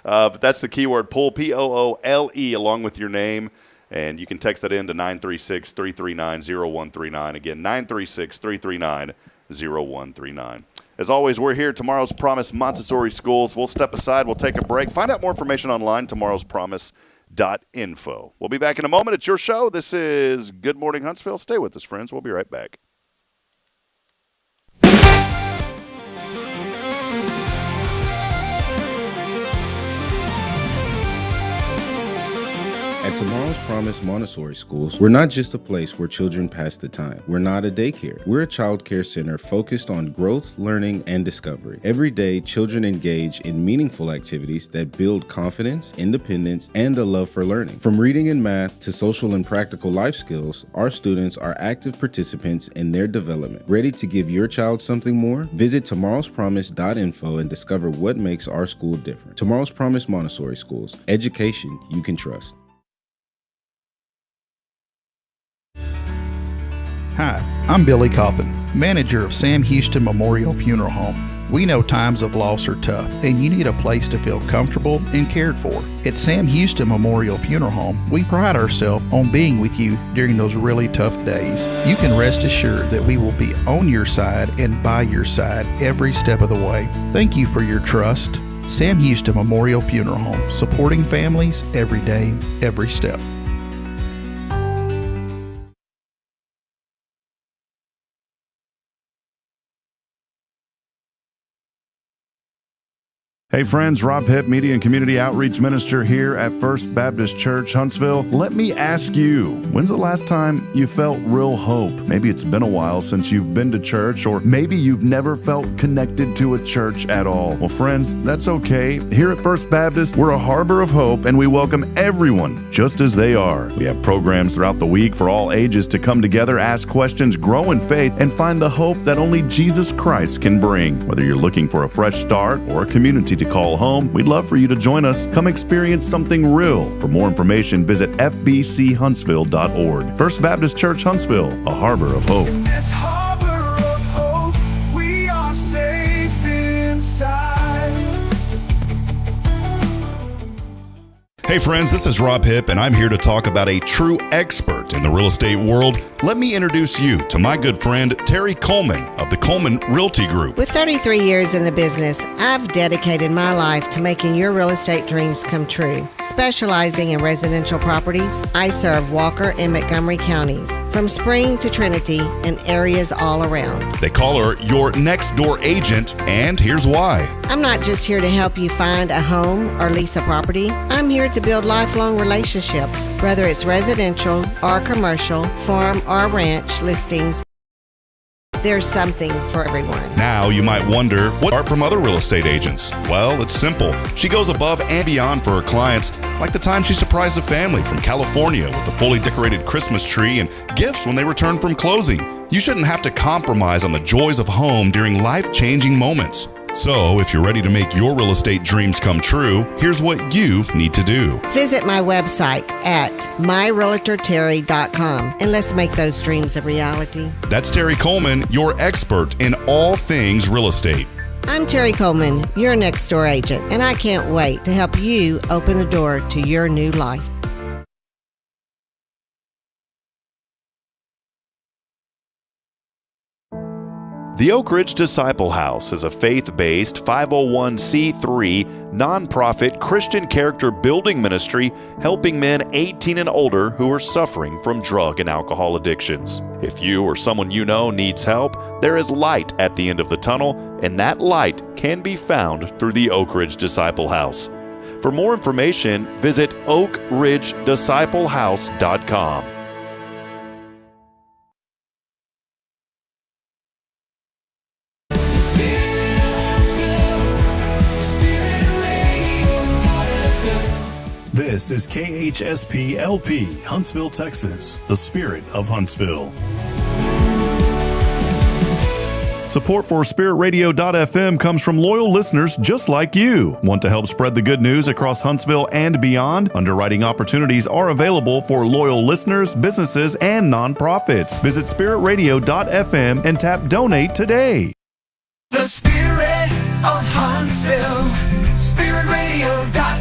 But that's the keyword pool, Poole, along with your name. And you can text that in to 936-339-0139. Again, 936-339-0139. As always, we're here, Tomorrow's Promise Montessori Schools. We'll step aside. We'll take a break. Find out more information online, tomorrowspromise.info. We'll be back in a moment. It's your show. This is Good Morning Huntsville. Stay with us, friends. We'll be right back. At Tomorrow's Promise Montessori Schools, we're not just a place where children pass the time. We're not a daycare. We're a child care center focused on growth, learning, and discovery. Every day, children engage in meaningful activities that build confidence, independence, and a love for learning. From reading and math to social and practical life skills, our students are active participants in their development. Ready to give your child something more? Visit tomorrowspromise.info and discover what makes our school different. Tomorrow's Promise Montessori Schools. Education you can trust. Hi, I'm Billy Cawthon, manager of Sam Houston Memorial Funeral Home. We know times of loss are tough, and you need a place to feel comfortable and cared for. At Sam Houston Memorial Funeral Home, we pride ourselves on being with you during those really tough days. You can rest assured that we will be on your side and by your side every step of the way. Thank you for your trust. Sam Houston Memorial Funeral Home, supporting families every day, every step. Hey friends, Rob Hipp, Media and Community Outreach Minister here at First Baptist Church, Huntsville. Let me ask you, when's the last time you felt real hope? Maybe it's been a while since you've been to church, or maybe you've never felt connected to a church at all. Well, friends, that's okay. Here at First Baptist, we're a harbor of hope, and we welcome everyone just as they are. We have programs throughout the week for all ages to come together, ask questions, grow in faith, and find the hope that only Jesus Christ can bring. Whether you're looking for a fresh start or a community to call home, we'd love for you to join us. Come experience something real. For more information, visit fbchuntsville.org. First Baptist Church Huntsville, a harbor of hope. In this harbor of hope, we are safe inside. Hey friends, this is Rob Hipp, and I'm here to talk about a true expert in the real estate world. Let me introduce you to my good friend, Terry Coleman of the Coleman Realty Group. With 33 years in the business, I've dedicated my life to making your real estate dreams come true. Specializing in residential properties, I serve Walker and Montgomery counties, from Spring to Trinity and areas all around. They call her your next door agent, and here's why. I'm not just here to help you find a home or lease a property. I'm here to build lifelong relationships, whether it's residential or commercial, farm or ranch listings. There's something for everyone. Now you might wonder, what are from other real estate agents? Well, it's simple. She goes above and beyond for her clients, like the time she surprised a family from California with a fully decorated Christmas tree and gifts when they returned from closing. You shouldn't have to compromise on the joys of home during life-changing moments. So, if you're ready to make your real estate dreams come true, here's what you need to do. Visit my website at myrealtorterry.com and let's make those dreams a reality. That's Terry Coleman, your expert in all things real estate. I'm Terry Coleman, your next door agent, and I can't wait to help you open the door to your new life. The Oak Ridge Disciple House is a faith-based 501c3 nonprofit Christian character building ministry helping men 18 and older who are suffering from drug and alcohol addictions. If you or someone you know needs help, there is light at the end of the tunnel, and that light can be found through the Oak Ridge Disciple House. For more information, visit oakridgedisciplehouse.com. This is KHSP LP, Huntsville, Texas, the spirit of Huntsville. Support for SpiritRadio.fm comes from loyal listeners just like you. Want to help spread the good news across Huntsville and beyond? Underwriting opportunities are available for loyal listeners, businesses, and nonprofits. Visit SpiritRadio.fm and tap Donate today. The spirit of Huntsville, SpiritRadio.fm.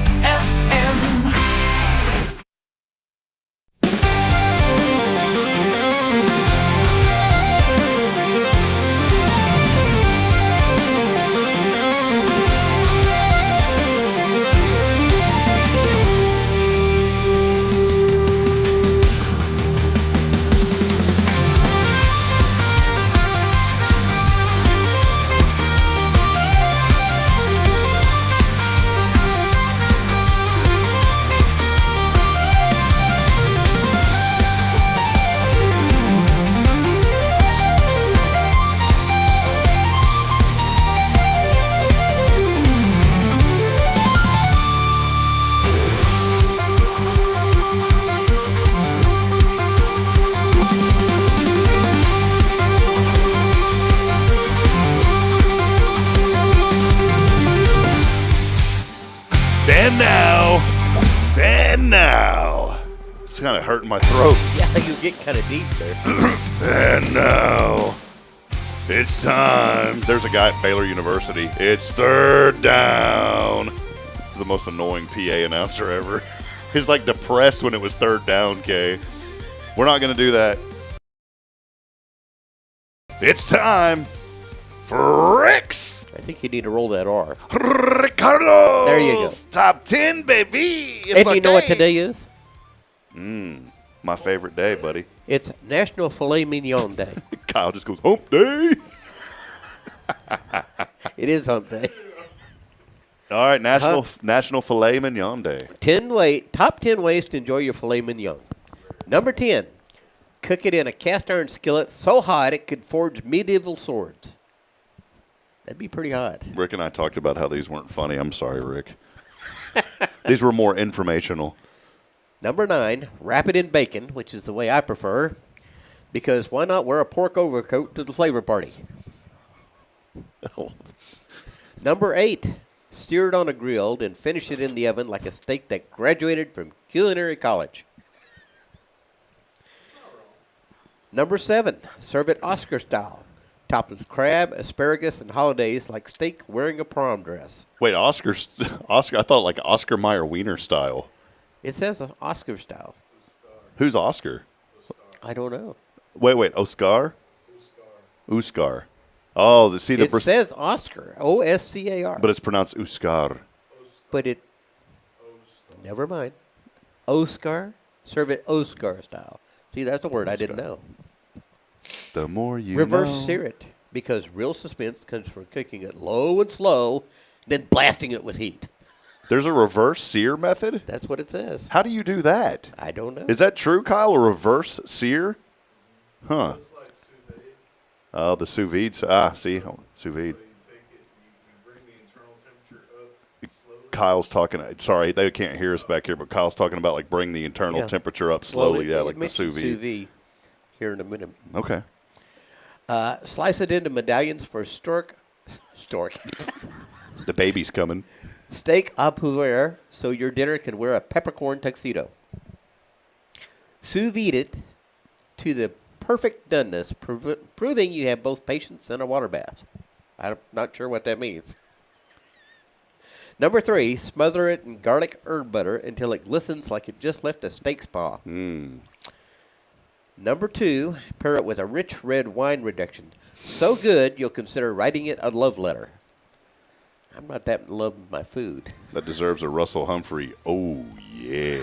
And now, it's kind of hurting my throat. Yeah, you get kind of deep there. And now, It's time. There's a guy at Baylor University. It's third down. He's the most annoying PA announcer ever. He's like depressed when it was third down, Kay. We're not going to do that. It's time for Rick's. I think you need to roll that R. Ricardo's There you go. Top 10, baby. It's And like, you know what hey. today is? My favorite day, buddy. It's National Filet Mignon Day. Kyle just goes, hump day. It is hump day. All right, National Filet Mignon Day. Top 10 ways to enjoy your filet mignon. Number 10, cook it in a cast iron skillet so hot it could forge medieval swords. That'd be pretty hot. Rick and I talked about how these weren't funny. I'm sorry, Rick. These were more informational. Number 9, wrap it in bacon, which is the way I prefer, because why not wear a pork overcoat to the flavor party? Number 8, sear it on a grill and finish it in the oven like a steak that graduated from culinary college. Number 7, serve it Oscar style, topped with crab, asparagus, and hollandaise like steak wearing a prom dress. Wait, Oscar, I thought like Oscar Mayer Wiener style. It says Oscar style. Who's Oscar? I don't know. Wait, Oscar? Oscar. Oh, It says Oscar, O-S-C-A-R. But it's pronounced Oscar. But it, never mind. Oscar, serve it Oscar style. See, that's a word I didn't know. The more you Reverse know. sear it, because real suspense comes from cooking it low and slow, then blasting it with heat. There's a reverse sear method? That's what it says. How do you do that? I don't know. Is that true, Kyle? A reverse sear? Huh. Oh, the sous vide. See? Sous vide. Kyle's talking. Sorry, they can't hear us back here, but Kyle's talking about like bring the internal temperature up slowly. Well, like the sous vide. Sous vide here in a minute. Okay. Slice it into medallions for stork. The baby's coming. Steak au poivre, so your dinner can wear a peppercorn tuxedo. Sous vide it to the perfect doneness, proving you have both patience and a water bath. I'm not sure what that means. Number 3, smother it in garlic herb butter until it glistens like it just left a steak spa. Number 2, pair it with a rich red wine reduction. So good, you'll consider writing it a love letter. I'm not that in love with my food. That deserves a Russell Humphrey. Oh, yeah.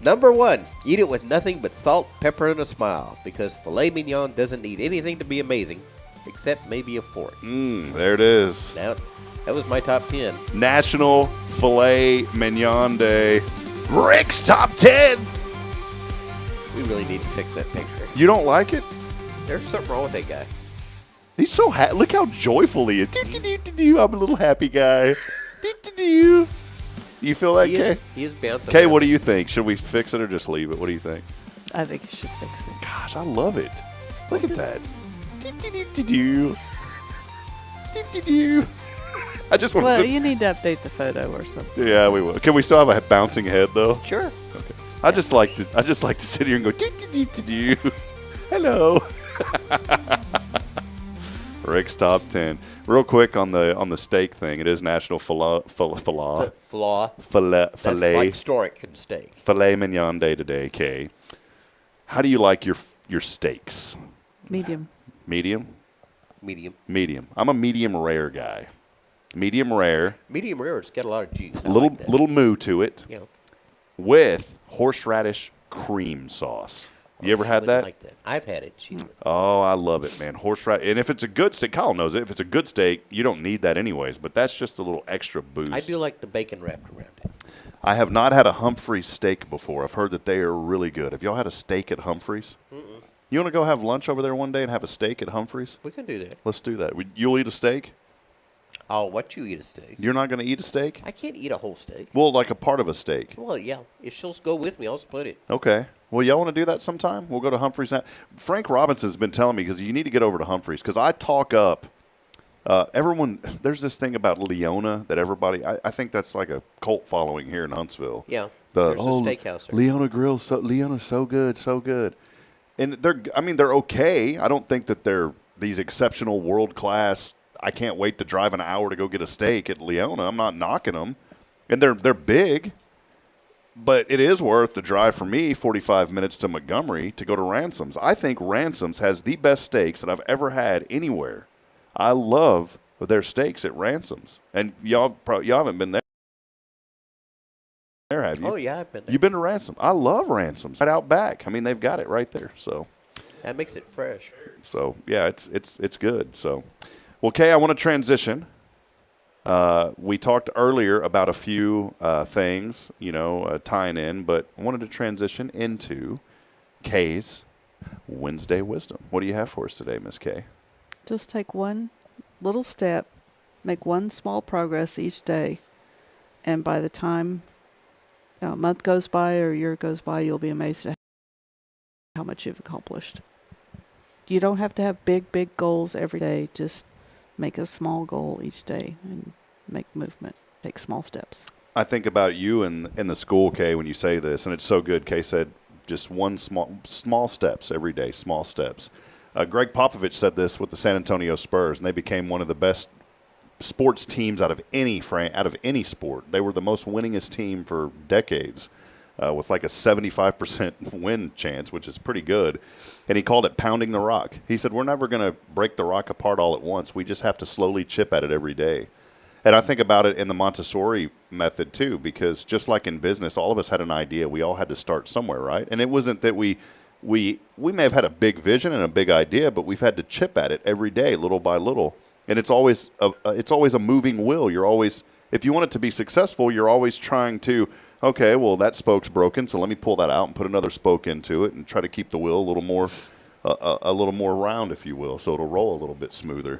Number 1, eat it with nothing but salt, pepper, and a smile, because filet mignon doesn't need anything to be amazing, except maybe a fork. There it is. Now, that was my top 10. National Filet Mignon Day. Rick's Top 10. We really need to fix that picture. You don't like it? There's something wrong with that guy. He's so happy. Look how joyful he is. I'm a little happy guy. You feel that, Kay? He is bouncing. Kay, around. what do you think? Should we fix it or just leave it? What do you think? I think you should fix it. Gosh, I love it. Look at that. I just want to Well, sit. you need to update the photo or something. Yeah, we will. Can we still have a bouncing head though? Sure. Okay. I just like to sit here and go do. Hello. Rick's Top 10. Real quick on the steak thing. It is National Filet That's like stork and steak. Filet Mignon Day today, Kay. How do you like your steaks? Medium. Medium? Medium. Medium. I'm a medium rare guy. Medium rare. Medium rare, it's got a lot of juice. Little moo to it. Yeah. With horseradish cream sauce. You ever had that? Like that? I've had it. Oh, I love it, man. Horseradish. And if it's a good steak, Kyle knows it. If it's a good steak, you don't need that anyways. But that's just a little extra boost. I do like the bacon wrapped around it. I have not had a Humphreys steak before. I've heard that they are really good. Have y'all had a steak at Humphreys? Mm-mm. You want to go have lunch over there one day and have a steak at Humphreys? We can do that. Let's do that. You'll eat a steak? I'll let you eat a steak. You're not going to eat a steak? I can't eat a whole steak. Well, like a part of a steak. Well, yeah. If she'll go with me, I'll split it. Okay. Well, y'all want to do that sometime? We'll go to Humphreys. Frank Robinson's been telling me because you need to get over to Humphreys because I talk up everyone. There's this thing about Leona that everybody, I think that's like a cult following here in Huntsville. Yeah. There's a steakhouse there. Leona's so good. And they're okay. I don't think that they're these exceptional world class. I can't wait to drive an hour to go get a steak at Leona. I'm not knocking them. And they're big, but it is worth the drive for me, 45 minutes to Montgomery to go to Ransom's. I think Ransom's has the best steaks that I've ever had anywhere. I love their steaks at Ransom's. And y'all haven't been there, have you? Oh, yeah, I've been there. You've been to Ransom. I love Ransom's. Right out back. I mean, they've got it right there. So that makes it fresh. So, yeah, it's good. So, well, Kay, I want to transition. We talked earlier about a few things, tying in, but I wanted to transition into Kay's Wednesday Wisdom. What do you have for us today, Miss Kay? Just take one little step, make one small progress each day, and by the time a month goes by or a year goes by, you'll be amazed at how much you've accomplished. You don't have to have big goals every day. Just make a small goal each day and make movement. Take small steps. I think about you in the school, Kay, when you say this, and it's so good. Kay said just one small steps every day, small steps. Greg Popovich said this with the San Antonio Spurs, and they became one of the best sports teams out of any sport. They were the most winningest team for decades, with like a 75% win chance, which is pretty good. And he called it pounding the rock. He said, we're never going to break the rock apart all at once. We just have to slowly chip at it every day. And I think about it in the Montessori method too, because just like in business, all of us had an idea. We all had to start somewhere, right? And it wasn't that we may have had a big vision and a big idea, but we've had to chip at it every day, little by little. And it's always a moving wheel. You're always, if you want it to be successful, you're always trying to, okay, well, that spoke's broken, so let me pull that out and put another spoke into it and try to keep the wheel a little more round, if you will, so it'll roll a little bit smoother.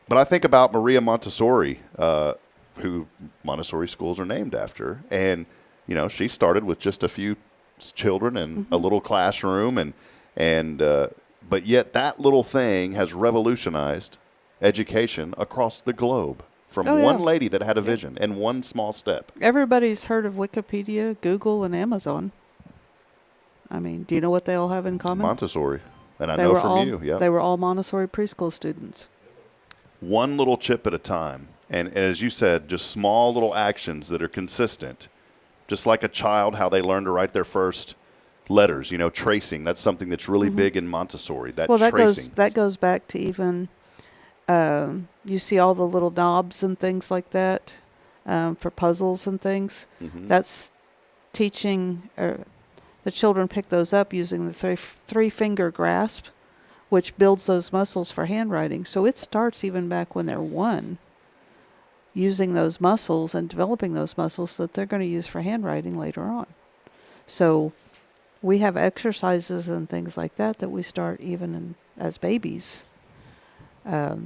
But I think about Maria Montessori, who Montessori schools are named after, and she started with just a few children and a little classroom, but yet that little thing has revolutionized education across the globe from one lady that had a vision and one small step. Everybody's heard of Wikipedia, Google, and Amazon. I mean, do you know what they all have in common? Montessori, and I know from you. Yeah, they were all Montessori preschool students. One little chip at a time. And as you said, just small little actions that are consistent. Just like a child, how they learn to write their first letters, tracing. That's something that's really big in Montessori, tracing. That goes back to even, you see all the little knobs and things like that for puzzles and things. That's teaching, the children pick those up using the three-finger grasp, which builds those muscles for handwriting. So it starts even back when they're one, using those muscles and developing those muscles that they're going to use for handwriting later on. So we have exercises and things like that we start even as babies. That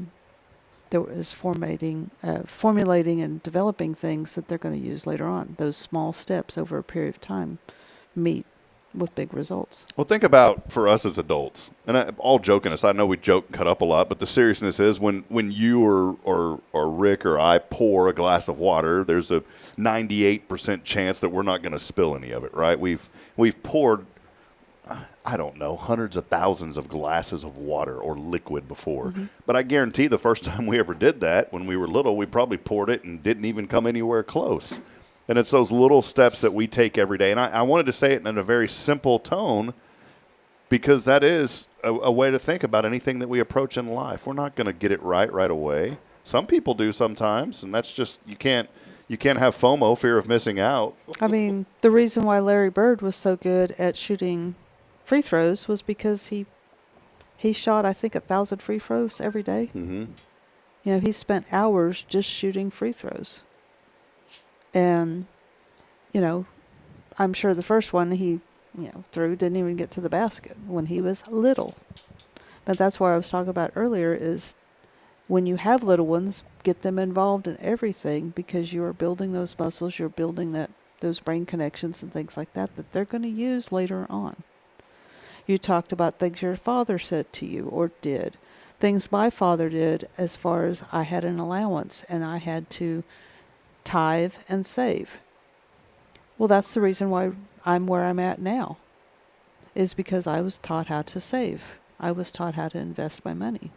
is formulating and developing things that they're going to use later on. Those small steps over a period of time meet with big results. Well, think about for us as adults, and all joking aside, I know we joke and cut up a lot, but the seriousness is when you or Rick or I pour a glass of water, there's a 98% chance that we're not going to spill any of it, right? We've poured, I don't know, hundreds of thousands of glasses of water or liquid before. But I guarantee the first time we ever did that, when we were little, we probably poured it and didn't even come anywhere close. And it's those little steps that we take every day. And I wanted to say it in a very simple tone because that is a way to think about anything that we approach in life. We're not going to get it right away. Some people do sometimes, and that's just you can't have FOMO, fear of missing out. I mean, the reason why Larry Bird was so good at shooting free throws was because he shot, I think, 1,000 free throws every day. He spent hours just shooting free throws. And, I'm sure the first one he, threw didn't even get to the basket when he was little. But that's what I was talking about earlier is when you have little ones, get them involved in everything because you are building those muscles, you're building those brain connections and things like that they're going to use later on. You talked about things your father said to you or did. Things my father did as far as I had an allowance and I had to tithe and save. Well, that's the reason why I'm where I'm at now, is because I was taught how to save. I was taught how to invest my money.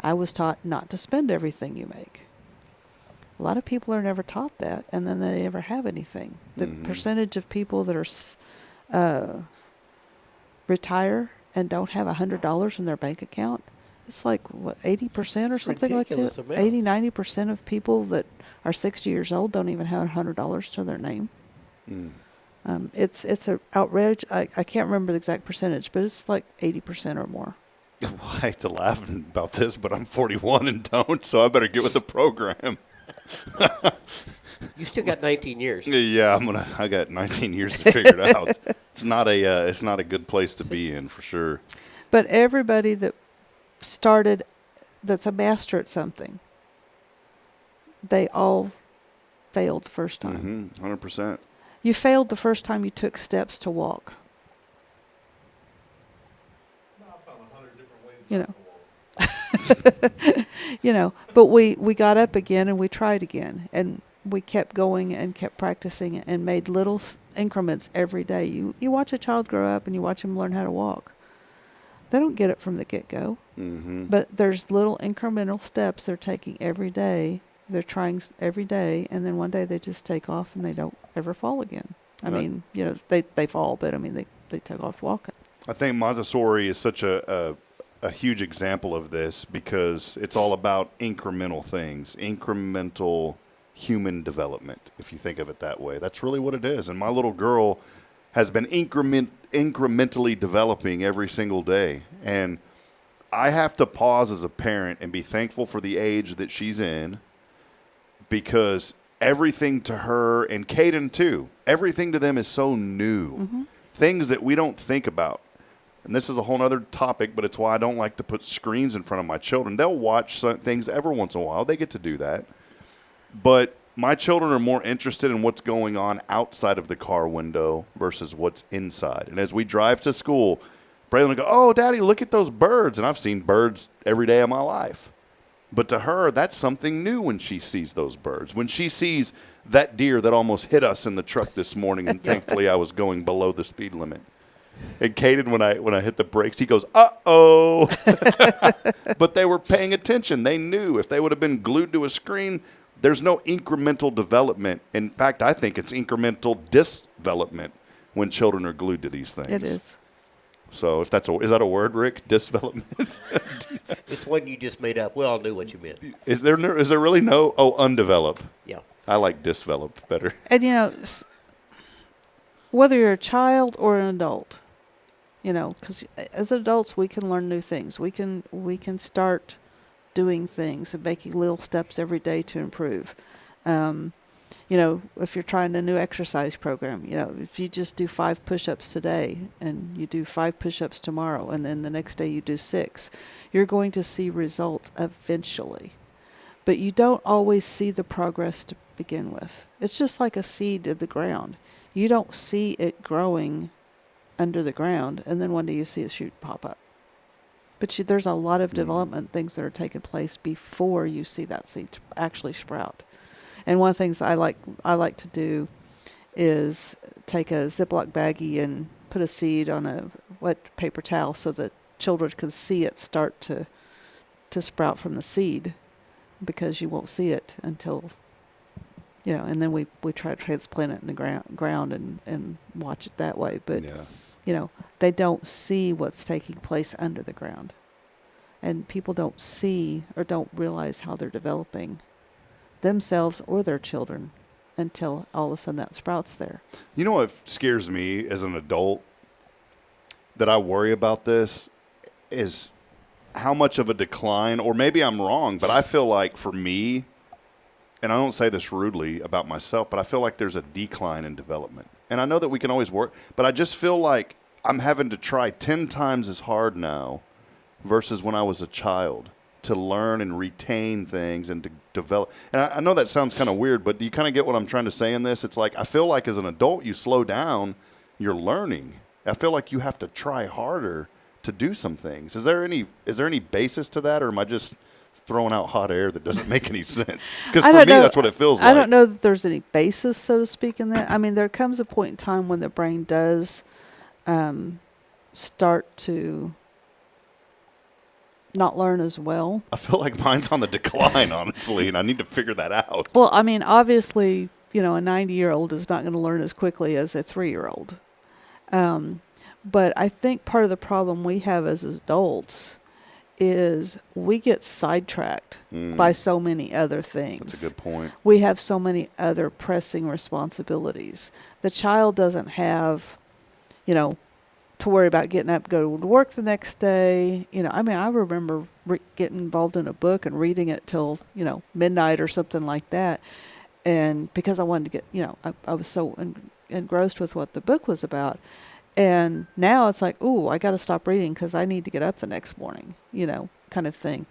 I was taught not to spend everything you make. A lot of people are never taught that, and then they never have anything. The percentage of people that are retire and don't have $100 in their bank account, it's like, what, 80% or something like that? 80-90% of people that are 60 years old don't even have $100 to their name. It's an outrage. I can't remember the exact percentage, but it's like 80% or more. Well, I hate to laugh about this, but I'm 41 and don't, so I better get with the program. You still got 19 years. Yeah, I got 19 years to figure it out. It's not a good place to be in for sure. But everybody that started, that's a master at something, they all failed the first time. 100%. You failed the first time you took steps to walk. You know, but we got up again and we tried again, and we kept going and kept practicing and made little increments every day. You watch a child grow up and you watch them learn how to walk. They don't get it from the get-go, but there's little incremental steps they're taking every day. They're trying every day, and then one day they just take off and they don't ever fall again. I mean, you know, they fall, but I mean, they take off walking. I think Montessori is such a huge example of this because it's all about incremental things, incremental human development, if you think of it that way. That's really what it is. And my little girl has been incrementally developing every single day. And I have to pause as a parent and be thankful for the age that she's in, because everything to her, and Caden too, everything to them is so new. Things that we don't think about. And this is a whole other topic, but it's why I don't like to put screens in front of my children. They'll watch some things every once in a while. They get to do that. But my children are more interested in what's going on outside of the car window versus what's inside. And as we drive to school, Braylon will go, "Oh, Daddy, look at those birds." And I've seen birds every day of my life. But to her, that's something new when she sees those birds. When she sees that deer that almost hit us in the truck this morning, and thankfully I was going below the speed limit. And Caden, when I hit the brakes, he goes, "Uh-oh." But they were paying attention. They knew. If they would have been glued to a screen, there's no incremental development. In fact, I think it's incremental disdevelopment when children are glued to these things. It is. So is that a word, Rick? Disdevelopment? It's one you just made up. We all knew what you meant. Is there really no? Oh, undeveloped. Yeah. I like disdeveloped better. And, you know, whether you're a child or an adult, you know, because as adults we can learn new things. We can start doing things and making little steps every day to improve. You know, if you're trying a new exercise program, you know, if you just do 5 push-ups today and you do 5 push-ups tomorrow and then the next day you do 6, you're going to see results eventually. But you don't always see the progress to begin with. It's just like a seed in the ground. You don't see it growing under the ground, and then one day you see a shoot pop up. But there's a lot of development things that are taking place before you see that seed actually sprout. And one of the things I like to do is take a Ziploc baggie and put a seed on a wet paper towel so that children can see it start to sprout from the seed, because you won't see it until, you know, and then we try to transplant it in the ground and watch it that way. But, you know, they don't see what's taking place under the ground. And people don't see or don't realize how they're developing themselves or their children until all of a sudden that sprouts there. You know what scares me as an adult that I worry about this is how much of a decline, or maybe I'm wrong, but I feel like for me, and I don't say this rudely about myself, but I feel like there's a decline in development. And I know that we can always work, but I just feel like I'm having to try 10 times as hard now versus when I was a child to learn and retain things and to develop. And I know that sounds kind of weird, but do you kind of get what I'm trying to say in this? It's like I feel like as an adult, you slow down, you're learning. I feel like you have to try harder to do some things. Is there any basis to that, or am I just throwing out hot air that doesn't make any sense. Because I for don't me, know- that's what it feels like. I don't know that there's any basis, so to speak, in that. I mean, there comes a point in time when the brain does start to not learn as well. I feel like mine's on the decline, honestly, and I need to figure that out. Well, I mean, obviously, a 90-year-old is not going to learn as quickly as a 3-year-old. But I think part of the problem we have as adults is we get sidetracked by so many other things. That's a good point. We have so many other pressing responsibilities. The child doesn't have, to worry about getting up, go to work the next day. I remember getting involved in a book and reading it till, midnight or something like that. And because I wanted to get, I was so engrossed with what the book was about. And now it's like, ooh, I got to stop reading because I need to get up the next morning, kind of thing.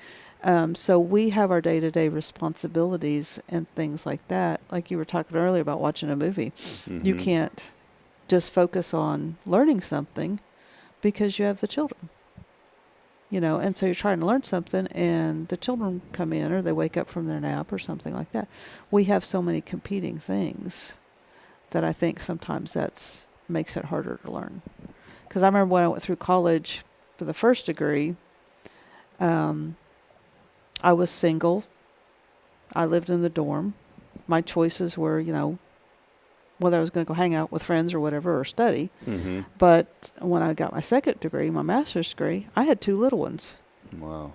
So we have our day-to-day responsibilities and things like that. Like you were talking earlier about watching a movie. Mm-hmm. You can't just focus on learning something because you have the children. And so you're trying to learn something and the children come in or they wake up from their nap or something like that. We have so many competing things that I think sometimes makes it harder to learn. Because I remember when I went through college for the first degree, I was single. I lived in the dorm. My choices were, whether I was going to go hang out with friends or whatever or study. Mm-hmm. But when I got my second degree, my master's degree, I had 2 little ones. Wow.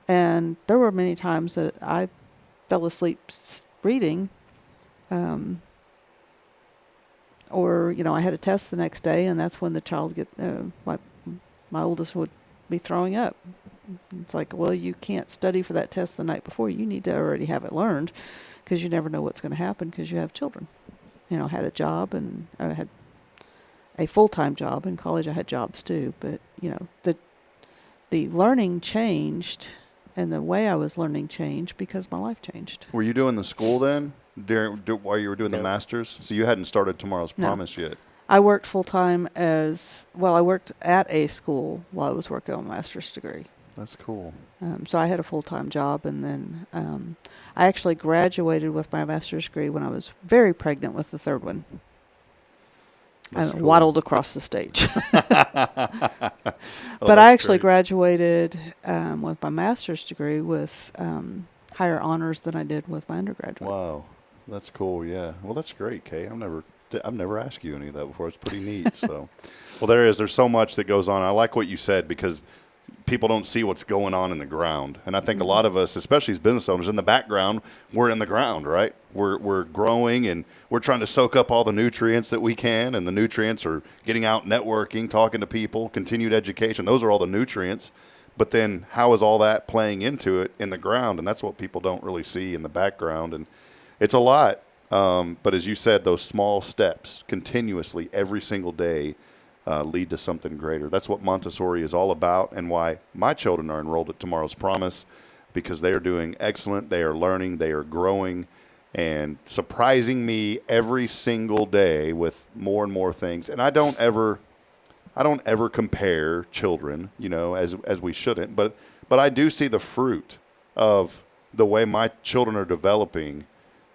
And there were many times that I fell asleep reading, or I had a test the next day, and that's when the child my oldest would be throwing up. It's like, well, you can't study for that test the night before. You need to already have it learned, because you never know what's going to happen because you have children. I had a job, and I had a full-time job. In college, I had jobs too, but the learning changed, and the way I was learning changed because my life changed. Were you doing the school then while you were doing the master's? So you hadn't started Tomorrow's Promise yet. I worked full-time I worked at a school while I was working on my master's degree. That's cool. So I had a full-time job, and then I actually graduated with my master's degree when I was very pregnant with the third one. I waddled across the stage. But I actually graduated with my master's degree with higher honors than I did with my undergraduate. Wow, that's cool. Yeah, well, that's great, Kay. I've never asked you any of that before. It's pretty neat. So, well, there's so much that goes on. I like what you said, because people don't see what's going on in the ground. And I think a lot of us, especially as business owners, in the background, we're in the ground, right? We're growing, and we're trying to soak up all the nutrients that we can. And the nutrients are getting out, networking, talking to people, continued education. Those are all the nutrients. But then how is all that playing into it in the ground? And that's what people don't really see in the background. And it's a lot. But as you said, those small steps continuously every single day lead to something greater. That's what Montessori is all about, and why my children are enrolled at Tomorrow's Promise, because they are doing excellent. They are learning. They are growing and surprising me every single day with more and more things. And I don't ever compare children, as we shouldn't. But I do see the fruit of the way my children are developing.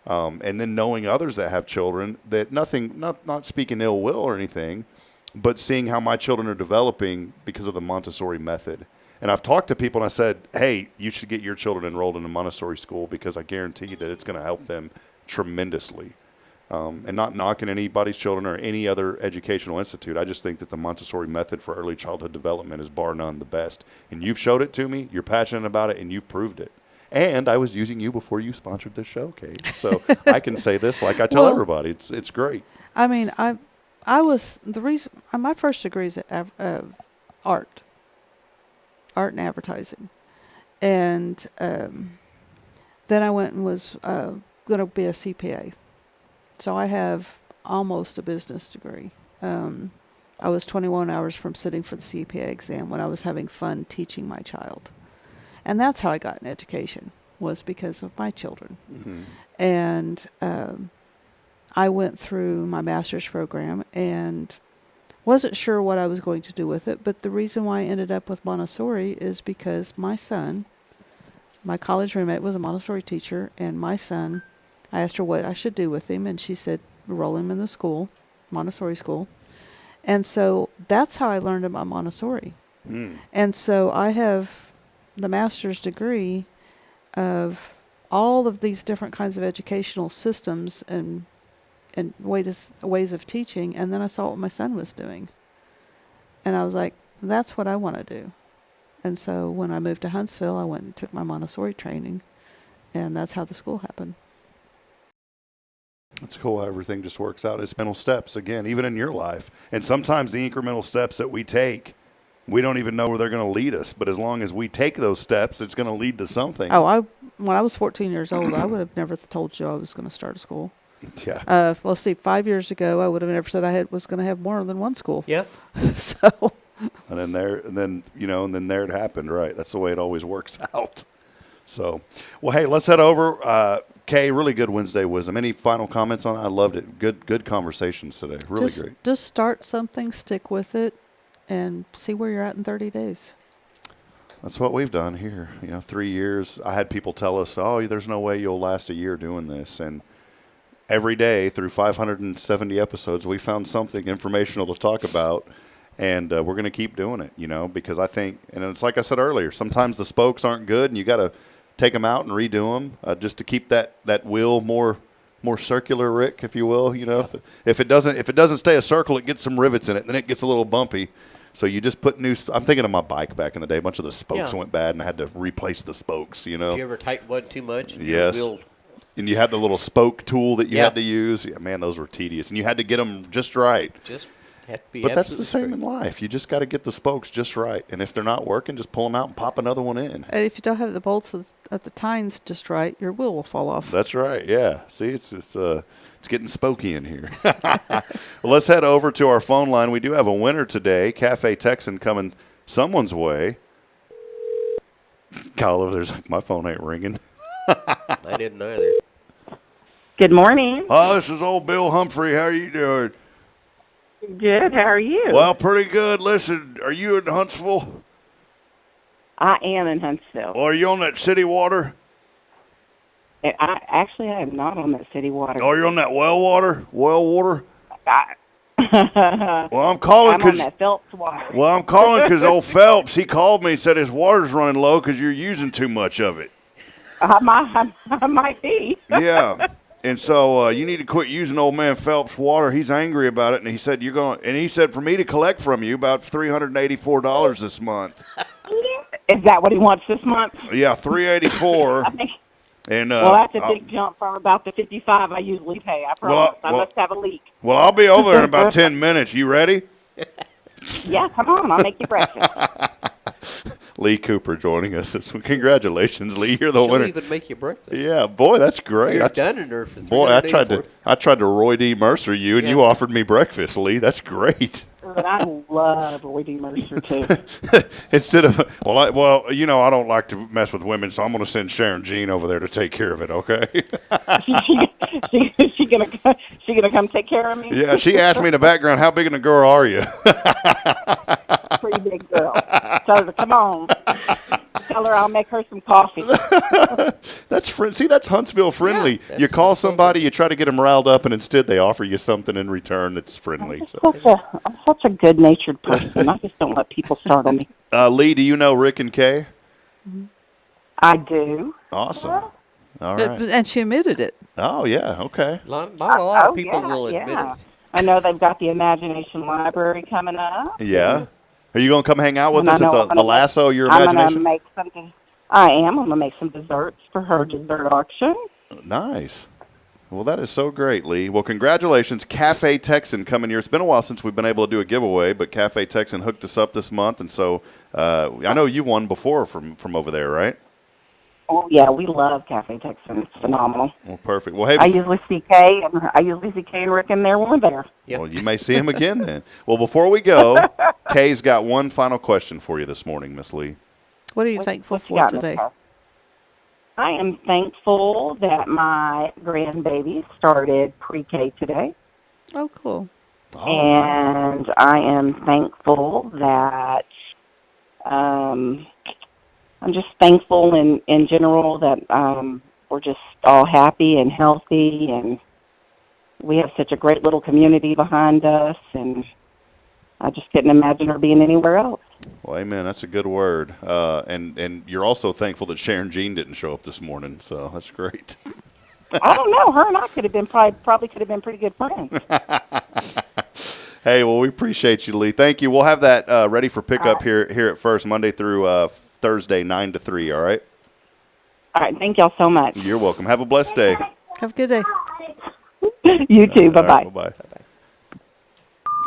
And then knowing others that have children, that not speaking ill will or anything, but seeing how my children are developing because of the Montessori method. And I've talked to people and I said, hey, you should get your children enrolled in a Montessori school, because I guarantee you that it's going to help them tremendously. And not knocking anybody's children or any other educational institute. I just think that the Montessori method for early childhood development is bar none the best. And you've showed it to me, you're passionate about it, and you've proved it. And I was using you before you sponsored this show, Kate. So I can say this like I tell everybody. It's great. I mean, I was the reason my first degree is art and advertising, and then I went and was going to be a CPA. So I have almost a business degree. I was 21 hours from sitting for the CPA exam when I was having fun teaching my child. And that's how I got an education, was because of my children. Mm-hmm. And I went through my master's program and wasn't sure what I was going to do with it. But the reason why I ended up with Montessori is because my son my college roommate was a Montessori teacher, and my son, I asked her what I should do with him, and she said, roll him in the school, Montessori school. And so that's how I learned about Montessori. And so I have the master's degree of all of these different kinds of educational systems and ways of teaching. And then I saw what my son was doing. And I was like, that's what I want to do. And so when I moved to Huntsville, I went and took my Montessori training. And that's how the school happened. It's cool how everything just works out. It's incremental steps, again, even in your life. And sometimes the incremental steps that we take, we don't even know where they're going to lead us. But as long as we take those steps, it's going to lead to something. Oh, when I was 14 years old, I would have never told you I was going to start a school. Yeah. Let's see, 5 years ago, I would have never said I was going to have more than one school. Yeah. So. And then there it happened, right? That's the way it always works out. So, well, hey, let's head over. Kay, really good Wednesday wisdom. Any final comments on it? I loved it. Good conversations today. Really great. Just start something, stick with it, and see where you're at in 30 days. That's what we've done here. 3 years. I had people tell us, oh, there's no way you'll last a year doing this. And every day through 570 episodes, we found something informational to talk about. And we're going to keep doing it, because I think, and it's like I said earlier, sometimes the spokes aren't good and you got to take them out and redo them just to keep that wheel more circular, Rick, if you will. If it doesn't stay a circle, it gets some rivets in it, then it gets a little bumpy. So you just put new. I'm thinking of my bike back in the day. A bunch of the spokes went bad, and I had to replace the spokes. Did you ever tighten one too much? Yes. And you had the little spoke tool that you had to use. Yeah, man, those were tedious, and you had to get them just right. But that's the same in life. You just got to get the spokes just right. And if they're not working, just pull them out and pop another one in. And if you don't have the bolts at the tines just right, your wheel will fall off. That's right. Yeah. See, it's getting spokey in here. Well, let's head over to our phone line. We do have a winner today. Cafe Texan coming someone's way. Kyle over there's like, my phone ain't ringing. I didn't either. Good morning. Oh, this is old Bill Humphrey. How are you doing? Good. How are you? Well, pretty good. Listen, are you in Huntsville? I am in Huntsville. Or are you on that city water? I am not on that city water. Oh, you're on that well water? Well water? Well, I'm calling I'm on that Phelps water. Well, I'm calling because old Phelps, he called me and said his water's running low because you're using too much of it. I might be. Yeah. And so you need to quit using old man Phelps' water. He's angry about it, and he said he said for me to collect from you about $384 this month. Is that what he wants this month? Yeah, $384. And well, that's a big jump from about the $55 I usually pay. I promise. I must have a leak. Well, I'll be over there in about 10 minutes. You ready? Yeah, come on. I'll make you breakfast. Lee Cooper joining us. Congratulations, Lee. You're the winner. She'll even make you breakfast. Yeah, boy, that's great. You're done in her for boy, I tried to Roy D. Mercer you, and you offered me breakfast, Lee. That's great. But I love Roy D. Mercer too. Instead of I don't like to mess with women, so I'm going to send Sharon Jean over there to take care of it. Okay. she gonna come take care of me? Yeah, she asked me in the background, "How big of a girl are you?" Pretty big girl. Tell her, come on. Tell her I'll make her some coffee. That's that's Huntsville friendly. You call somebody, you try to get them riled up, and instead they offer you something in return that's friendly. I'm such a good-natured person. I just don't let people start on me. Lee, do you know Rick and Kay? I do. Awesome. All right. And she admitted it. Oh, yeah. Okay. Not a lot of people will admit it. I know they've got the Imagination Library coming up. Yeah. Are you going to come hang out with us at the Lasso Your Imagination? I am. I'm going to make some desserts for her dessert auction. Nice. Well, that is so great, Lee. Well, congratulations. Cafe Texan coming here. It's been a while since we've been able to do a giveaway, but Cafe Texan hooked us up this month, and so I know you've won before from over there, right? Oh, yeah, we love Cafe Texan. It's phenomenal. Well, perfect. Well, hey, I usually see Kay and Rick in there when we're there. Yep. Well, you may see him again then. Well, before we go, Kay's got one final question for you this morning, Miss Lee. What are you thankful for today? I am thankful that my grandbaby started pre-K today. Oh, cool. And I am thankful that I'm just thankful in general that we're just all happy and healthy, and we have such a great little community behind us, and I just couldn't imagine her being anywhere else. Well, amen. That's a good word. And you're also thankful that Sharon Jean didn't show up this morning, so that's great. I don't know. Her and I could have been probably could have been pretty good friends. Hey, well, we appreciate you, Lee. Thank you. We'll have that ready for pickup here at First, Monday through Thursday, 9 to 3, all right? All right. Thank y'all so much. You're welcome. Have a blessed day. Have a good day. You too. Bye-bye. Right, bye-bye.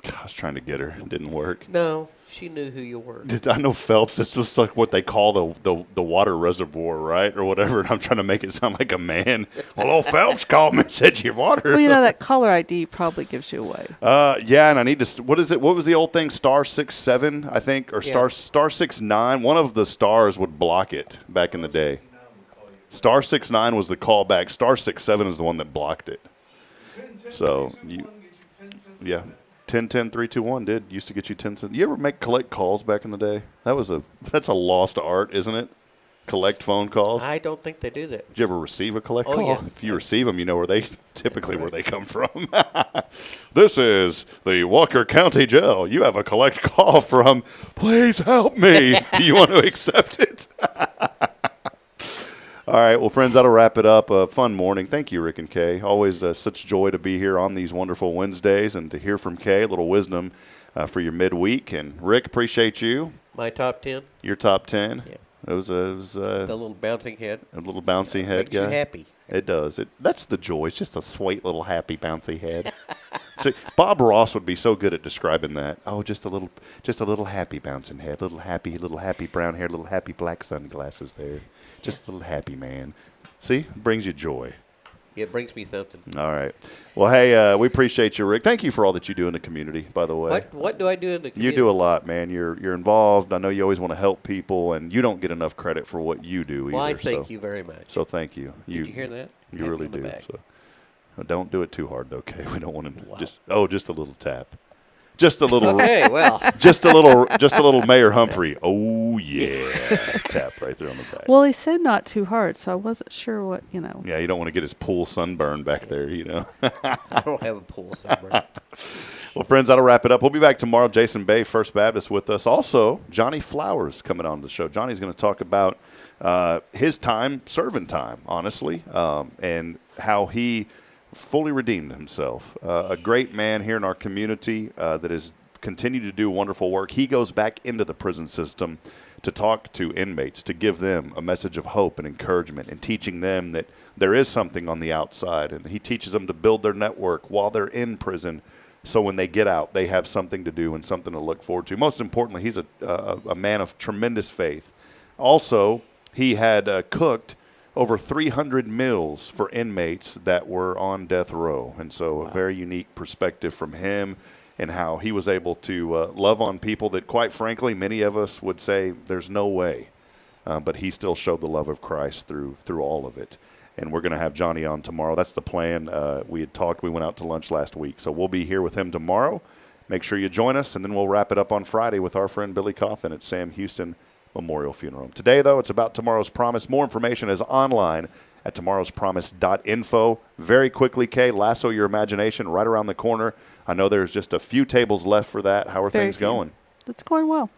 I was trying to get her. It didn't work. No, she knew who you were. I know Phelps. It's just like what they call the water reservoir, right, or whatever. And I'm trying to make it sound like a man. Well, old Phelps called me and said your water. Well, that caller ID probably gives you away. Yeah, and I need to. What is it? What was the old thing? Star 67, I think, or star 69. One of the stars would block it back in the day. Star 69 was the callback. Star 67 is the one that blocked it. So yeah. 10-10-3-2-1 used to get you 10 cents. You ever collect calls back in the day? That's a lost art, isn't it? Collect phone calls. I don't think they do that. Did you ever receive a collect call? Yes. If you receive them, you know where they come from. This is the Walker County Jail. You have a collect call from. Please help me. Do you want to accept it? All right, well, friends, that'll wrap it up. A fun morning. Thank you, Rick and Kay. Always such joy to be here on these wonderful Wednesdays and to hear from Kay, a little wisdom for your midweek. And, Rick, appreciate you. My top 10? Your top 10? Yeah. It was the little bouncing head. A little bouncy head makes guy. You happy. It does. That's the joy. It's just a sweet little happy bouncy head. See, Bob Ross would be so good at describing that. Oh, just a little happy bouncing head, little happy brown hair, little happy black sunglasses there. Just a little happy man. See, brings you joy. It brings me something. All right. Well, hey, we appreciate you, Rick. Thank you for all that you do in the community, by the way. What do I do in the community? You do a lot, man. You're involved. I know you always want to help people, and you don't get enough credit for what you do either. Well, I thank you very much. So thank you. Did you hear that? You really do. So don't do it too hard, though, okay? We don't want to just a little tap. Just a little. Okay, well. Just a little Mayor Humphrey. Oh, yeah. Tap right there on the back. Well, he said not too hard, so I wasn't sure what. Yeah, you don't want to get his pool sunburn back there, I don't have a pool sunburn. Well, friends, that'll wrap it up. We'll be back tomorrow. Jason Bay, First Baptist, with us. Also, Johnny Flowers coming on the show. Johnny's going to talk about his serving time, honestly, and how he fully redeemed himself. A great man here in our community that has continued to do wonderful work. He goes back into the prison system to talk to inmates, to give them a message of hope and encouragement, and teaching them that there is something on the outside. And he teaches them to build their network while they're in prison, so when they get out, they have something to do and something to look forward to. Most importantly, he's a man of tremendous faith. Also, he had cooked over 300 meals for inmates that were on death row. And so a very unique perspective from him, and how he was able to love on people that, quite frankly, many of us would say there's no way. But he still showed the love of Christ through all of it. And we're going to have Johnny on tomorrow. That's the plan. We had talked. We went out to lunch last week. So we'll be here with him tomorrow. Make sure you join us, and then we'll wrap it up on Friday with our friend Billy Cawthon at Sam Houston Memorial Funeral Home. Today, though, it's about Tomorrow's Promise. More information is online at tomorrowspromise.info. Very quickly, Kay, lasso your imagination right around the corner. I know there's just a few tables left for that. How are things going? It's going well.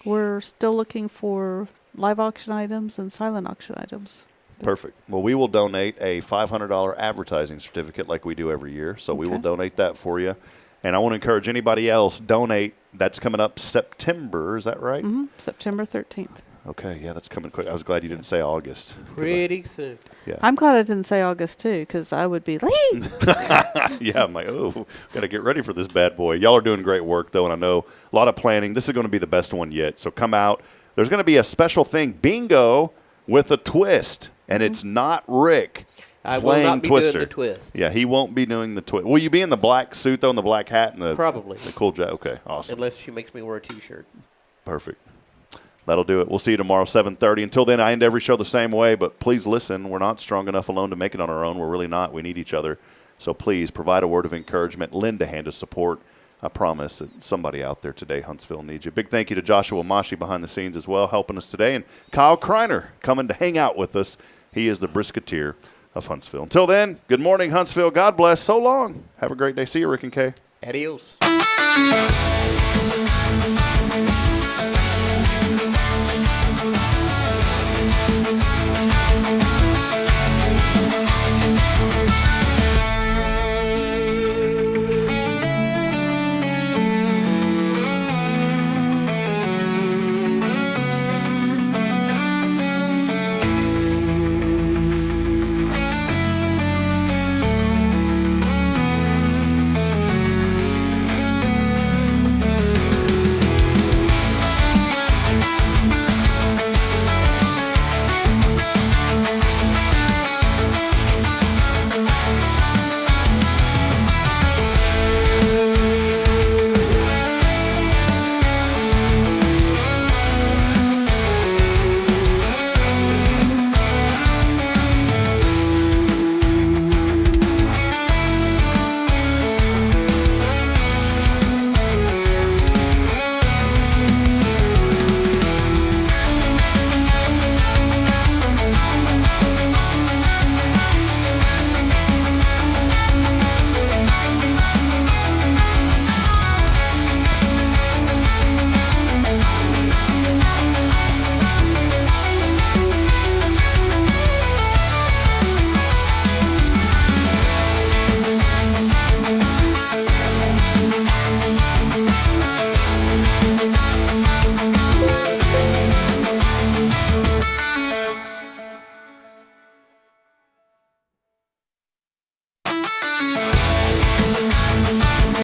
We're still looking for live auction items and silent auction items. Perfect. Well, we will donate a $500 advertising certificate like we do every year. So we will donate that for you. And I want to encourage anybody else, donate. That's coming up September. Is that right? Mm-hmm. September 13th. Okay. Yeah, that's coming quick. I was glad you didn't say August. Pretty soon. Yeah. I'm glad I didn't say August, too, because I would be late. Yeah, I'm like, got to get ready for this bad boy. Y'all are doing great work, though, and I know a lot of planning. This is going to be the best one yet. So come out. There's going to be a special thing, bingo, with a twist. And it's not Rick I will playing not be Twister. doing the twist. Yeah, he won't be doing the twist. Will you be in the black suit, though, and the black hat? And Probably. The cool jacket? Okay, awesome. Unless she makes me wear a T-shirt. Perfect. That'll do it. We'll see you tomorrow, 7:30. Until then, I end every show the same way, but please listen. We're not strong enough alone to make it on our own. We're really not. We need each other. So please provide a word of encouragement, lend a hand of support. I promise that somebody out there today, Huntsville, needs you. Big thank you to Joshua Mashi behind the scenes as well, helping us today, and Kyle Kreiner coming to hang out with us. He is the brisketeer of Huntsville. Until then, good morning, Huntsville. God bless. So long. Have a great day. See you, Rick and Kay. Adios.